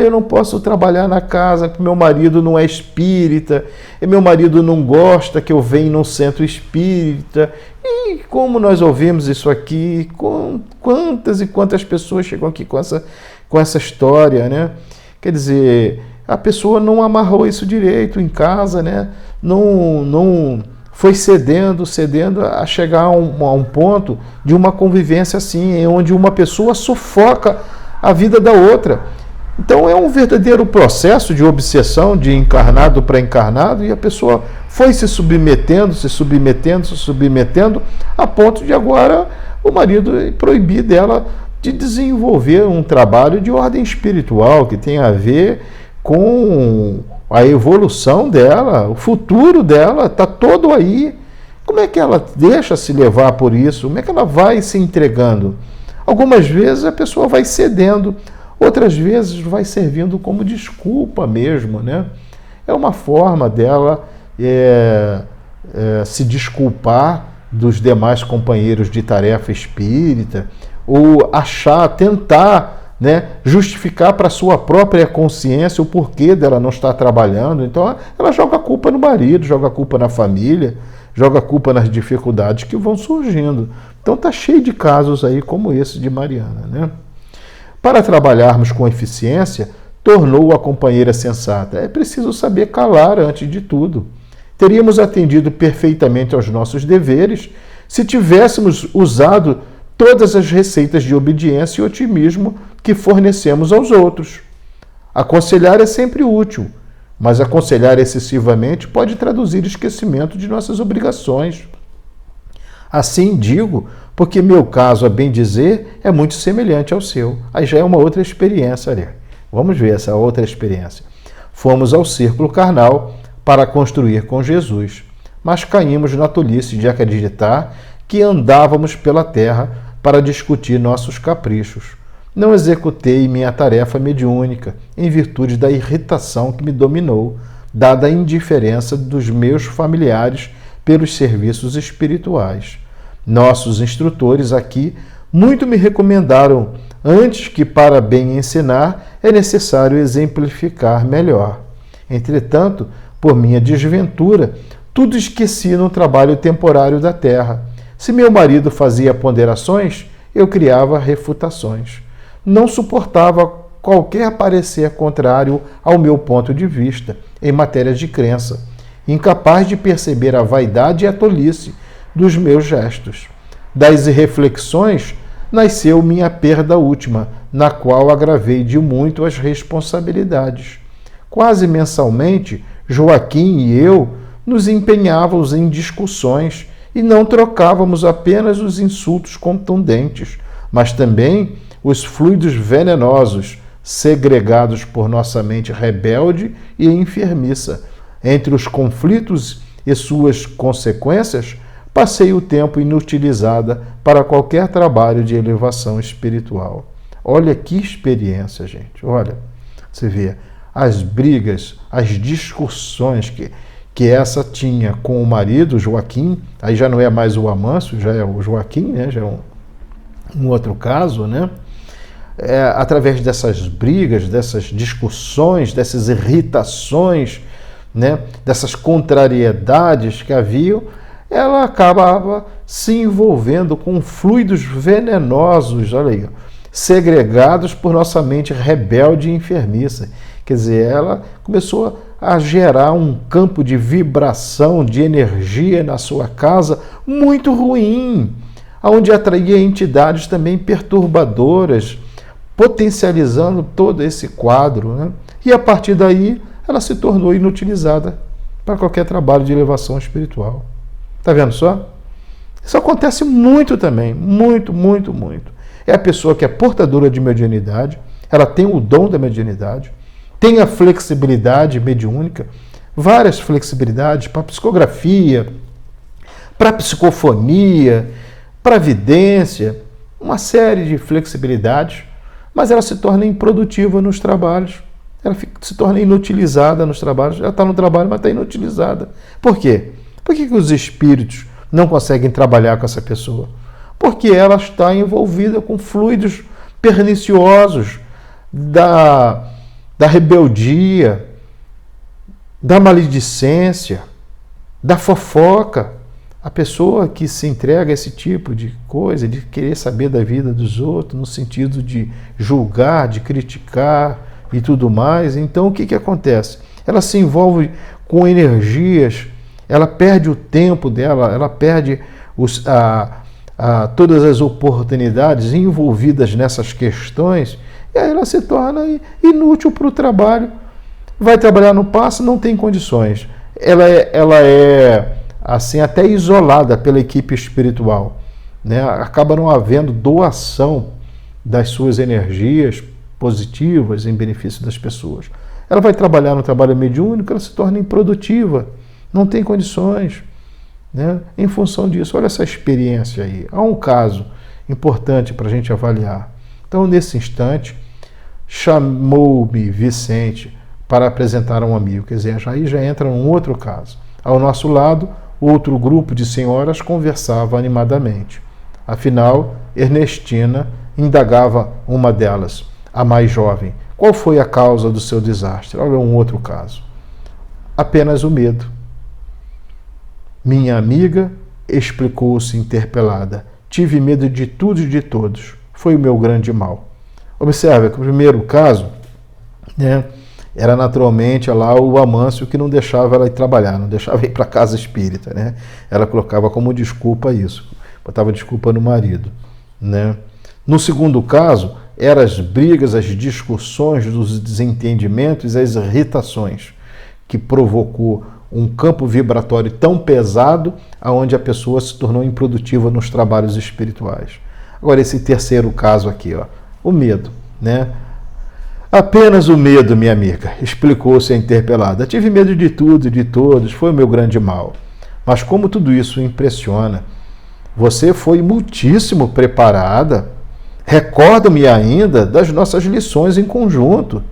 eu não posso trabalhar na casa porque meu marido não é espírita, e meu marido não gosta que eu venha num centro espírita. E como nós ouvimos isso aqui, quantas e quantas pessoas chegam aqui com essa história, né? Quer dizer, a pessoa não amarrou isso direito em casa, né? Não foi cedendo a chegar a um ponto de uma convivência assim, onde uma pessoa sufoca a vida da outra. Então é um verdadeiro processo de obsessão, de encarnado para encarnado, e a pessoa foi se submetendo, a ponto de agora o marido proibir dela de desenvolver um trabalho de ordem espiritual, que tem a ver com a evolução dela, o futuro dela está todo aí. Como é que ela deixa se levar por isso? Como é que ela vai se entregando? Algumas vezes a pessoa vai cedendo, outras vezes vai servindo como desculpa mesmo, né? É uma forma dela se desculpar dos demais companheiros de tarefa espírita, ou tentar, né, justificar para a sua própria consciência o porquê dela não estar trabalhando. Então ela joga a culpa no marido, joga a culpa na família, joga a culpa nas dificuldades que vão surgindo. Então está cheio de casos aí como esse de Mariana, né? Para trabalharmos com eficiência, tornou a companheira sensata, é preciso saber calar antes de tudo. Teríamos atendido perfeitamente aos nossos deveres se tivéssemos usado todas as receitas de obediência e otimismo que fornecemos aos outros. Aconselhar é sempre útil, mas aconselhar excessivamente pode traduzir esquecimento de nossas obrigações. Assim digo, porque meu caso, a bem dizer, é muito semelhante ao seu. Aí já é uma outra experiência ali. Vamos ver essa outra experiência. Fomos ao círculo carnal para construir com Jesus, mas caímos na tolice de acreditar que andávamos pela terra para discutir nossos caprichos. Não executei minha tarefa mediúnica, em virtude da irritação que me dominou, dada a indiferença dos meus familiares pelos serviços espirituais. Nossos instrutores aqui muito me recomendaram antes que, para bem ensinar, é necessário exemplificar melhor. Entretanto, por minha desventura, tudo esqueci no trabalho temporário da terra. Se meu marido fazia ponderações, eu criava refutações. Não suportava qualquer parecer contrário ao meu ponto de vista em matéria de crença, incapaz de perceber a vaidade e a tolice dos meus gestos. Das reflexões nasceu minha perda última, na qual agravei de muito as responsabilidades. Quase mensalmente, Joaquim e eu nos empenhávamos em discussões e não trocávamos apenas os insultos contundentes, mas também os fluidos venenosos segregados por nossa mente rebelde e enfermiça. Entre os conflitos e suas consequências, passei o tempo inutilizada para qualquer trabalho de elevação espiritual. Olha que experiência, gente. Olha, você vê as brigas, as discussões que essa tinha com o marido, Joaquim, aí já não é mais o Amâncio, já é o Joaquim, né? Já é um outro caso, né? Através dessas brigas, dessas discussões, dessas irritações, né? Dessas contrariedades que haviam, ela acabava se envolvendo com fluidos venenosos, olha aí, segregados por nossa mente rebelde e enfermiça. Quer dizer, ela começou a gerar um campo de vibração, de energia na sua casa muito ruim, onde atraía entidades também perturbadoras, potencializando todo esse quadro, né? E a partir daí ela se tornou inutilizada para qualquer trabalho de elevação espiritual. Tá vendo só? Isso acontece muito também, muito, muito, muito. É a pessoa que é portadora de mediunidade, ela tem o dom da mediunidade, tem a flexibilidade mediúnica, várias flexibilidades para psicografia, para psicofonia, para vidência, uma série de flexibilidades, mas ela se torna improdutiva nos trabalhos, ela se torna inutilizada nos trabalhos, ela está no trabalho, mas está inutilizada. Por quê? Por que os espíritos não conseguem trabalhar com essa pessoa? Porque ela está envolvida com fluidos perniciosos da rebeldia, da maledicência, da fofoca. A pessoa que se entrega a esse tipo de coisa, de querer saber da vida dos outros, no sentido de julgar, de criticar e tudo mais, então o que acontece? Ela se envolve com energias, ela perde o tempo dela, ela perde todas as oportunidades envolvidas nessas questões, e aí ela se torna inútil para o trabalho. Vai trabalhar no passe, não tem condições. Ela é assim, até isolada pela equipe espiritual, né? Acaba não havendo doação das suas energias positivas em benefício das pessoas. Ela vai trabalhar no trabalho mediúnico, ela se torna improdutiva, não tem condições, né? Em função disso, olha essa experiência aí. Há um caso importante para a gente avaliar. Então, nesse instante, chamou-me Vicente para apresentar a um amigo. Quer dizer, aí já entra um outro caso. Ao nosso lado, outro grupo de senhoras conversava animadamente. Afinal, Ernestina indagava uma delas, a mais jovem. Qual foi a causa do seu desastre? Olha um outro caso. Apenas o medo. Minha amiga explicou-se interpelada. Tive medo de tudo e de todos. Foi o meu grande mal. Observe que o primeiro caso, né, era naturalmente lá o Amâncio que não deixava ela ir trabalhar, não deixava ir para a casa espírita, né? Ela colocava como desculpa isso, botava desculpa no marido, né? No segundo caso, eram as brigas, as discussões, os desentendimentos, as irritações, que provocou um campo vibratório tão pesado, aonde a pessoa se tornou improdutiva nos trabalhos espirituais. Agora, esse terceiro caso aqui, ó, o medo, né? Apenas o medo, minha amiga, explicou-se a interpelada. Tive medo de tudo e de todos, foi o meu grande mal. Mas como tudo isso impressiona, você foi muitíssimo preparada. Recordo-me ainda das nossas lições em conjunto.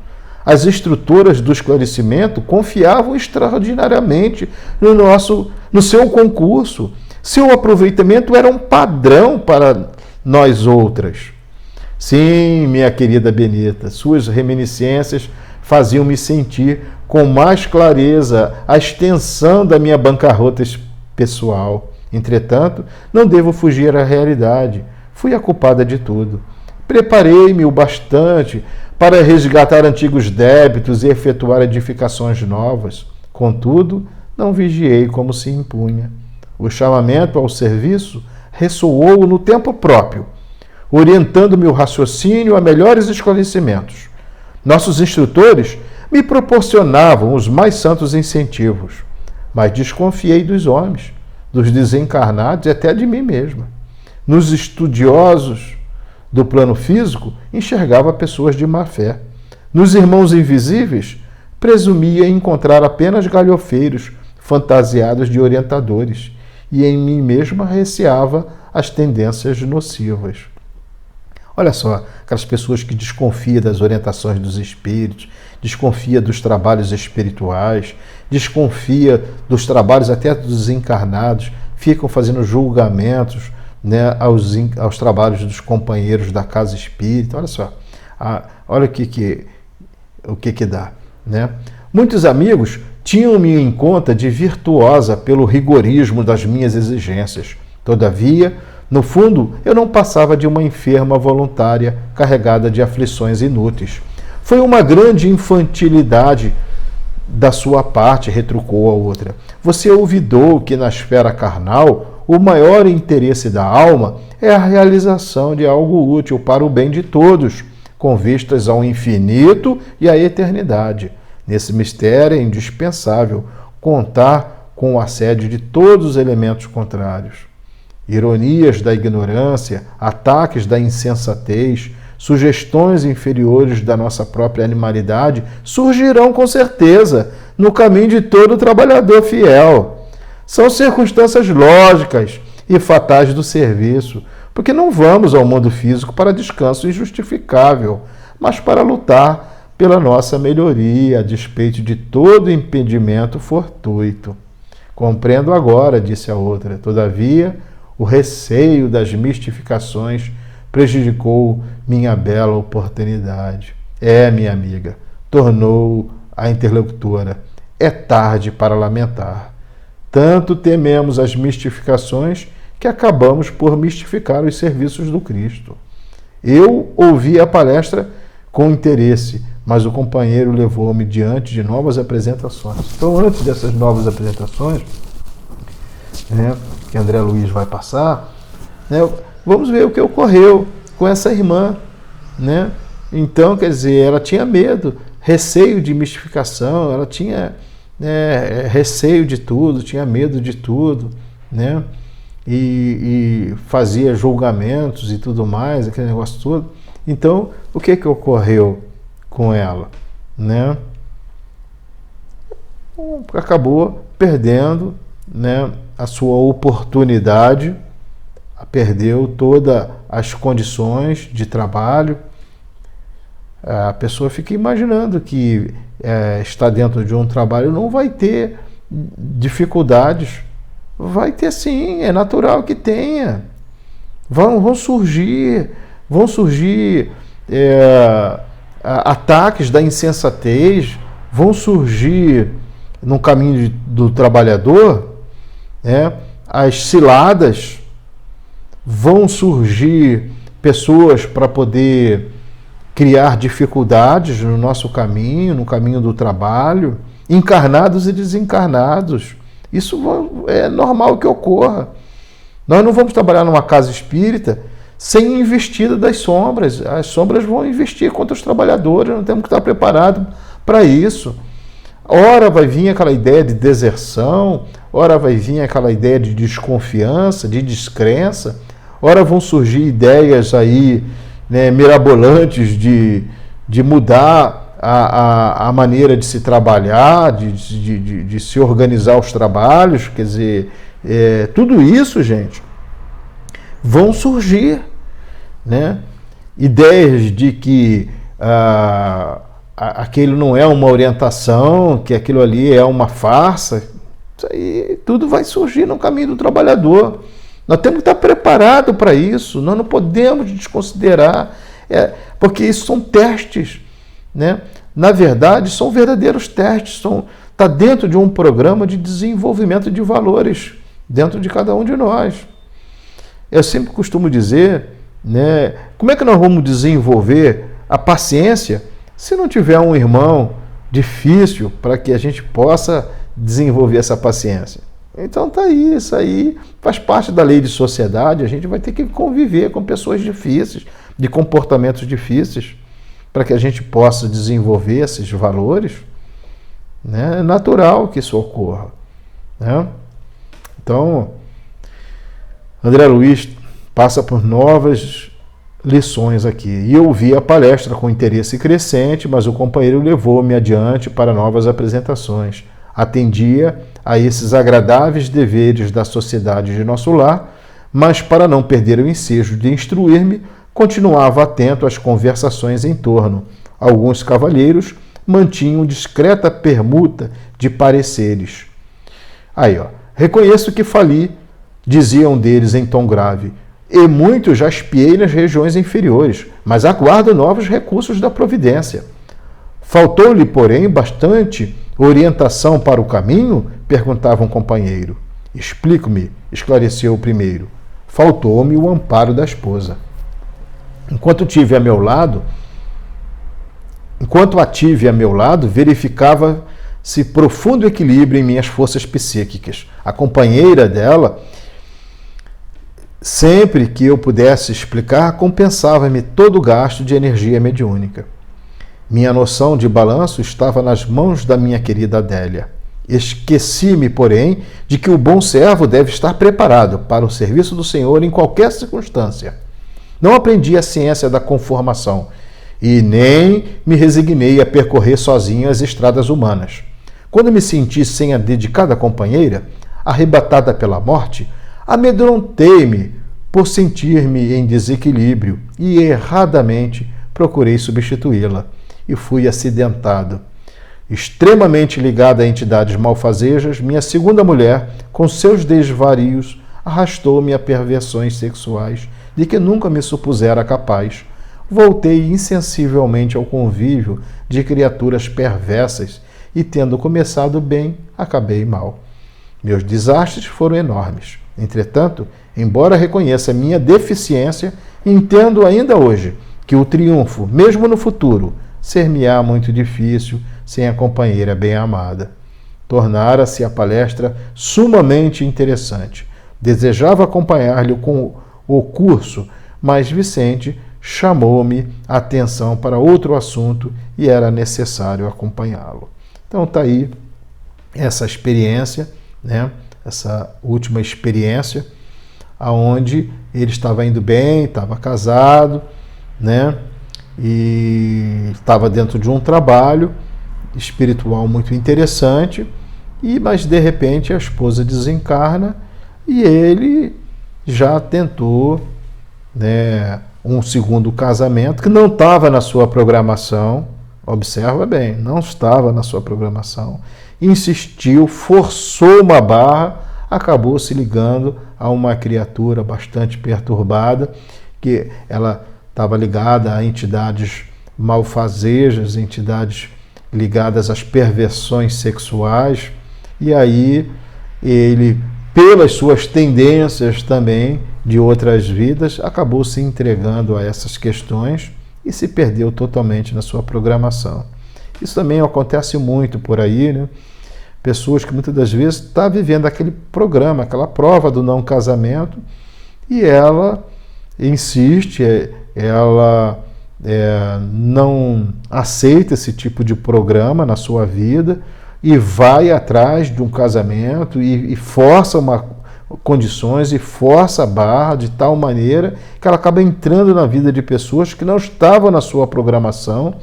As instrutoras do esclarecimento confiavam extraordinariamente no seu concurso. Seu aproveitamento era um padrão para nós outras. Sim, minha querida Benita, suas reminiscências faziam-me sentir com mais clareza a extensão da minha bancarrota pessoal. Entretanto, não devo fugir à realidade. Fui a culpada de tudo. Preparei-me o bastante para resgatar antigos débitos e efetuar edificações novas. Contudo, não vigiei como se impunha. O chamamento ao serviço ressoou no tempo próprio. orientando meu raciocínio a melhores esclarecimentos. Nossos instrutores me proporcionavam os mais santos incentivos, mas desconfiei dos homens, dos desencarnados e até de mim mesma. Nos estudiosos do plano físico, enxergava pessoas de má fé. Nos irmãos invisíveis, presumia encontrar apenas galhofeiros fantasiados de orientadores, e em mim mesma receava as tendências nocivas. Olha só, aquelas pessoas que desconfiam das orientações dos espíritos, desconfia dos trabalhos espirituais, desconfia dos trabalhos até dos encarnados, ficam fazendo julgamentos, né, aos trabalhos dos companheiros da casa espírita. Olha só, olha o que dá, né? Muitos amigos tinham-me em conta de virtuosa pelo rigorismo das minhas exigências. Todavia, no fundo, eu não passava de uma enferma voluntária carregada de aflições inúteis. Foi uma grande infantilidade da sua parte, retrucou a outra. Você olvidou que na esfera carnal o maior interesse da alma é a realização de algo útil para o bem de todos, com vistas ao infinito e à eternidade. Nesse mistério é indispensável contar com o assédio de todos os elementos contrários. Ironias da ignorância, ataques da insensatez, sugestões inferiores da nossa própria animalidade surgirão com certeza no caminho de todo trabalhador fiel. São circunstâncias lógicas e fatais do serviço, porque não vamos ao mundo físico para descanso injustificável, mas para lutar pela nossa melhoria, a despeito de todo impedimento fortuito. Compreendo agora, disse a outra. Todavia, o receio das mistificações prejudicou minha bela oportunidade. Minha amiga, tornou a interlocutora, é tarde para lamentar. Tanto tememos as mistificações que acabamos por mistificar os serviços do Cristo. Eu ouvi a palestra com interesse, mas o companheiro levou-me diante de novas apresentações. Então, antes dessas novas apresentações, né, que André Luiz vai passar, né, vamos ver o que ocorreu com essa irmã, né? Então, quer dizer, ela tinha medo, receio de mistificação, ela tinha receio de tudo, tinha medo de tudo, né? E fazia julgamentos e tudo mais, aquele negócio todo. Então, o que ocorreu com ela, né? Acabou perdendo, né, a sua oportunidade, perdeu todas as condições de trabalho. A pessoa fica imaginando que está dentro de um trabalho não vai ter dificuldades. Vai ter sim, é natural que tenha. Vão surgir ataques da insensatez, vão surgir no caminho do trabalhador, né, as ciladas, vão surgir pessoas para poder criar dificuldades no nosso caminho, no caminho do trabalho, encarnados e desencarnados. Isso é normal que ocorra. Nós não vamos trabalhar numa casa espírita sem investida das sombras. As sombras vão investir contra os trabalhadores, nós temos que estar preparados para isso. Ora vai vir aquela ideia de deserção, ora vai vir aquela ideia de desconfiança, de descrença, ora vão surgir ideias aí, né, mirabolantes de mudar a maneira de se trabalhar, de se organizar os trabalhos, quer dizer, tudo isso, gente, vão surgir, né? Ideias de que aquilo não é uma orientação, que aquilo ali é uma farsa. Isso aí tudo vai surgir no caminho do trabalhador. Nós temos que estar preparados para isso, nós não podemos desconsiderar, porque isso são testes, né? Na verdade, são verdadeiros testes, está dentro de um programa de desenvolvimento de valores, dentro de cada um de nós. Eu sempre costumo dizer, né, como é que nós vamos desenvolver a paciência se não tiver um irmão difícil para que a gente possa desenvolver essa paciência? Então tá aí, isso aí faz parte da lei de sociedade, a gente vai ter que conviver com pessoas difíceis, de comportamentos difíceis, para que a gente possa desenvolver esses valores, né? É natural que isso ocorra, né? Então, André Luiz passa por novas lições aqui. E eu vi a palestra com interesse crescente, mas o companheiro levou-me adiante para novas apresentações. Atendia a esses agradáveis deveres da sociedade de nosso lar, mas para não perder o ensejo de instruir-me, continuava atento às conversações em torno. Alguns cavalheiros mantinham discreta permuta de pareceres. Aí, ó, reconheço que fali, dizia um deles em tom grave, e muito já espiei nas regiões inferiores, mas aguardo novos recursos da providência. Faltou-lhe, porém, bastante orientação para o caminho? Perguntava um companheiro. Explico-me, esclareceu o primeiro. Faltou-me o amparo da esposa. Enquanto a tive a meu lado, verificava-se profundo equilíbrio em minhas forças psíquicas. A companheira dela, sempre que eu pudesse explicar, compensava-me todo o gasto de energia mediúnica. Minha noção de balanço estava nas mãos da minha querida Adélia. Esqueci-me, porém, de que o bom servo deve estar preparado para o serviço do Senhor em qualquer circunstância. Não aprendi a ciência da conformação e nem me resignei a percorrer sozinho as estradas humanas. Quando me senti sem a dedicada companheira, arrebatada pela morte, amedrontei-me por sentir-me em desequilíbrio e erradamente procurei substituí-la e fui acidentado. Extremamente ligada a entidades malfazejas, minha segunda mulher, com seus desvarios, arrastou-me a perversões sexuais de que nunca me supusera capaz. Voltei insensivelmente ao convívio de criaturas perversas e, tendo começado bem, acabei mal. Meus desastres foram enormes. Entretanto, embora reconheça minha deficiência, entendo ainda hoje que o triunfo, mesmo no futuro, ser-me-á muito difícil sem a companheira bem-amada. Tornara-se a palestra sumamente interessante. Desejava acompanhar-lhe com o curso, mas Vicente chamou-me a atenção para outro assunto e era necessário acompanhá-lo. Então está aí essa experiência, né? Essa última experiência, aonde ele estava indo bem, estava casado, né? E estava dentro de um trabalho espiritual muito interessante, mas de repente a esposa desencarna e ele já tentou, né, um segundo casamento que não estava na sua programação. Observa bem, não estava na sua programação. Insistiu, forçou uma barra, acabou se ligando a uma criatura bastante perturbada, que ela estava ligada a entidades malfazejas, entidades ligadas às perversões sexuais, e aí ele, pelas suas tendências também de outras vidas, acabou se entregando a essas questões e se perdeu totalmente na sua programação. Isso também acontece muito por aí, né? Pessoas que muitas das vezes estão vivendo aquele programa, aquela prova do não casamento, e ela insiste, ela não aceita esse tipo de programa na sua vida e vai atrás de um casamento e força condições e força a barra de tal maneira que ela acaba entrando na vida de pessoas que não estavam na sua programação,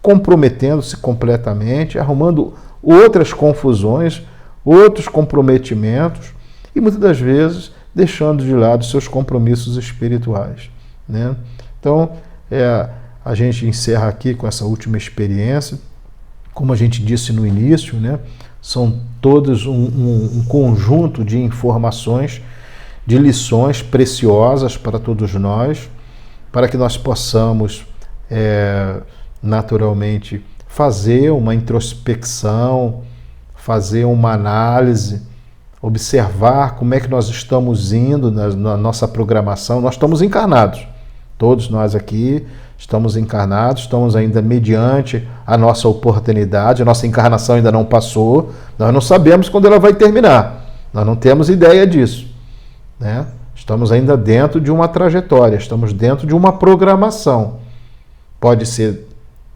comprometendo-se completamente, arrumando outras confusões, outros comprometimentos e muitas das vezes deixando de lado seus compromissos espirituais, né? Então, a gente encerra aqui com essa última experiência. Como a gente disse no início, né? São todos um conjunto de informações, de lições preciosas para todos nós, para que nós possamos naturalmente fazer uma introspecção, fazer uma análise, observar como é que nós estamos indo na nossa programação. Nós estamos encarnados, todos nós aqui estamos encarnados, estamos ainda mediante a nossa oportunidade, a nossa encarnação ainda não passou, nós não sabemos quando ela vai terminar, Nós não temos ideia disso, né? Estamos ainda dentro de uma trajetória, estamos dentro de uma programação. Pode ser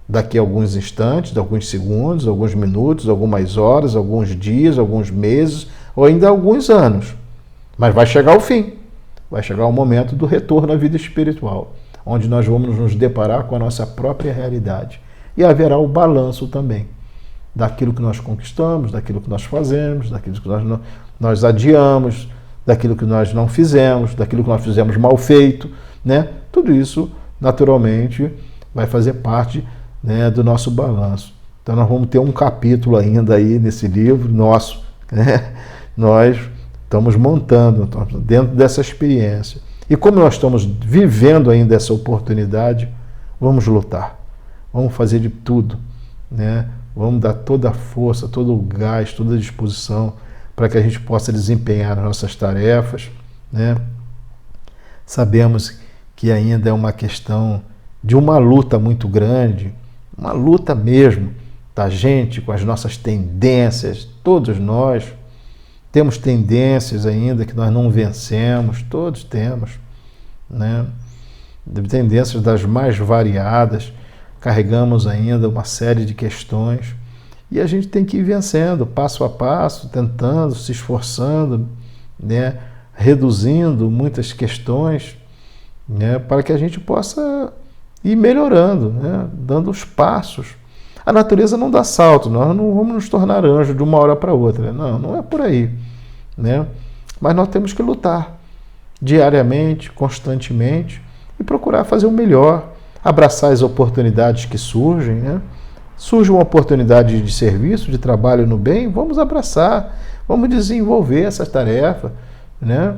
daqui a alguns instantes, alguns segundos, alguns minutos, algumas horas, alguns dias, alguns meses, ou ainda alguns anos. Mas vai chegar o fim. Vai chegar o momento do retorno à vida espiritual, onde nós vamos nos deparar com a nossa própria realidade. E haverá o balanço também daquilo que nós conquistamos, daquilo que nós fazemos, daquilo que nós adiamos, daquilo que nós não fizemos, daquilo que nós fizemos mal feito, né? Tudo isso, naturalmente, vai fazer parte, né, do nosso balanço. Então nós vamos ter um capítulo ainda aí nesse livro nosso, né? Nós estamos montando, dentro dessa experiência. E como nós estamos vivendo ainda essa oportunidade, vamos lutar, vamos fazer de tudo, né? Vamos dar toda a força, todo o gás, toda a disposição para que a gente possa desempenhar as nossas tarefas, né? Sabemos que ainda é uma questão de uma luta muito grande, uma luta mesmo da gente com as nossas tendências, todos nós temos tendências ainda que nós não vencemos, todos temos, né? Tendências das mais variadas, carregamos ainda uma série de questões e a gente tem que ir vencendo passo a passo, tentando, se esforçando, né? Reduzindo muitas questões, né? Para que a gente possa ir melhorando, né? Dando os passos. A natureza não dá salto, nós não vamos nos tornar anjos de uma hora para outra. Não, não é por aí, né? Mas nós temos que lutar diariamente, constantemente e procurar fazer o melhor, abraçar as oportunidades que surgem, né? Surge uma oportunidade de serviço, de trabalho no bem, vamos abraçar, vamos desenvolver essa tarefa, né?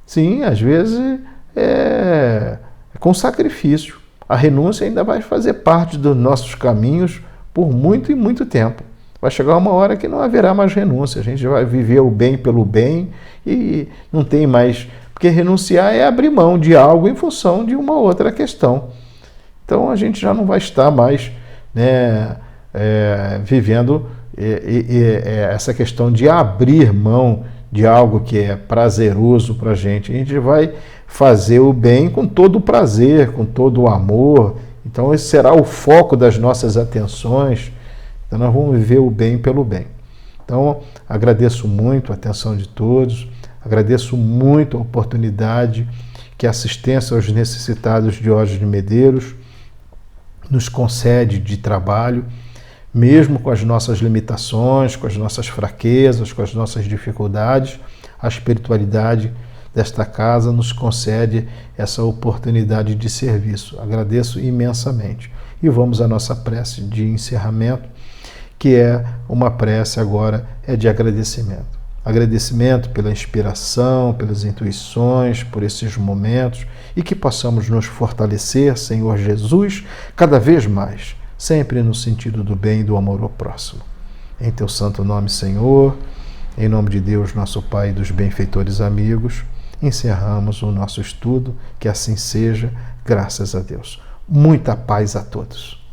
Sim, às vezes é com sacrifício. A renúncia ainda vai fazer parte dos nossos caminhos por muito e muito tempo. Vai chegar uma hora que não haverá mais renúncia. A gente vai viver o bem pelo bem e não tem mais... Porque renunciar é abrir mão de algo em função de uma outra questão. Então a gente já não vai estar mais, né, vivendo essa questão de abrir mão de algo que é prazeroso para a gente. A gente vai fazer o bem com todo o prazer, com todo o amor. Então esse será o foco das nossas atenções. Então nós vamos viver o bem pelo bem. Então agradeço muito a atenção de todos, agradeço muito a oportunidade que a assistência aos necessitados de Diógenes de Medeiros nos concede de trabalho, mesmo com as nossas limitações, com as nossas fraquezas, com as nossas dificuldades, a espiritualidade desta casa nos concede essa oportunidade de serviço. Agradeço imensamente. E vamos à nossa prece de encerramento, que é uma prece agora de agradecimento. Agradecimento pela inspiração, pelas intuições, por esses momentos, e que possamos nos fortalecer, Senhor Jesus, cada vez mais, sempre no sentido do bem e do amor ao próximo. Em teu santo nome, Senhor, em nome de Deus, nosso Pai e dos benfeitores amigos, encerramos o nosso estudo, que assim seja, graças a Deus. Muita paz a todos.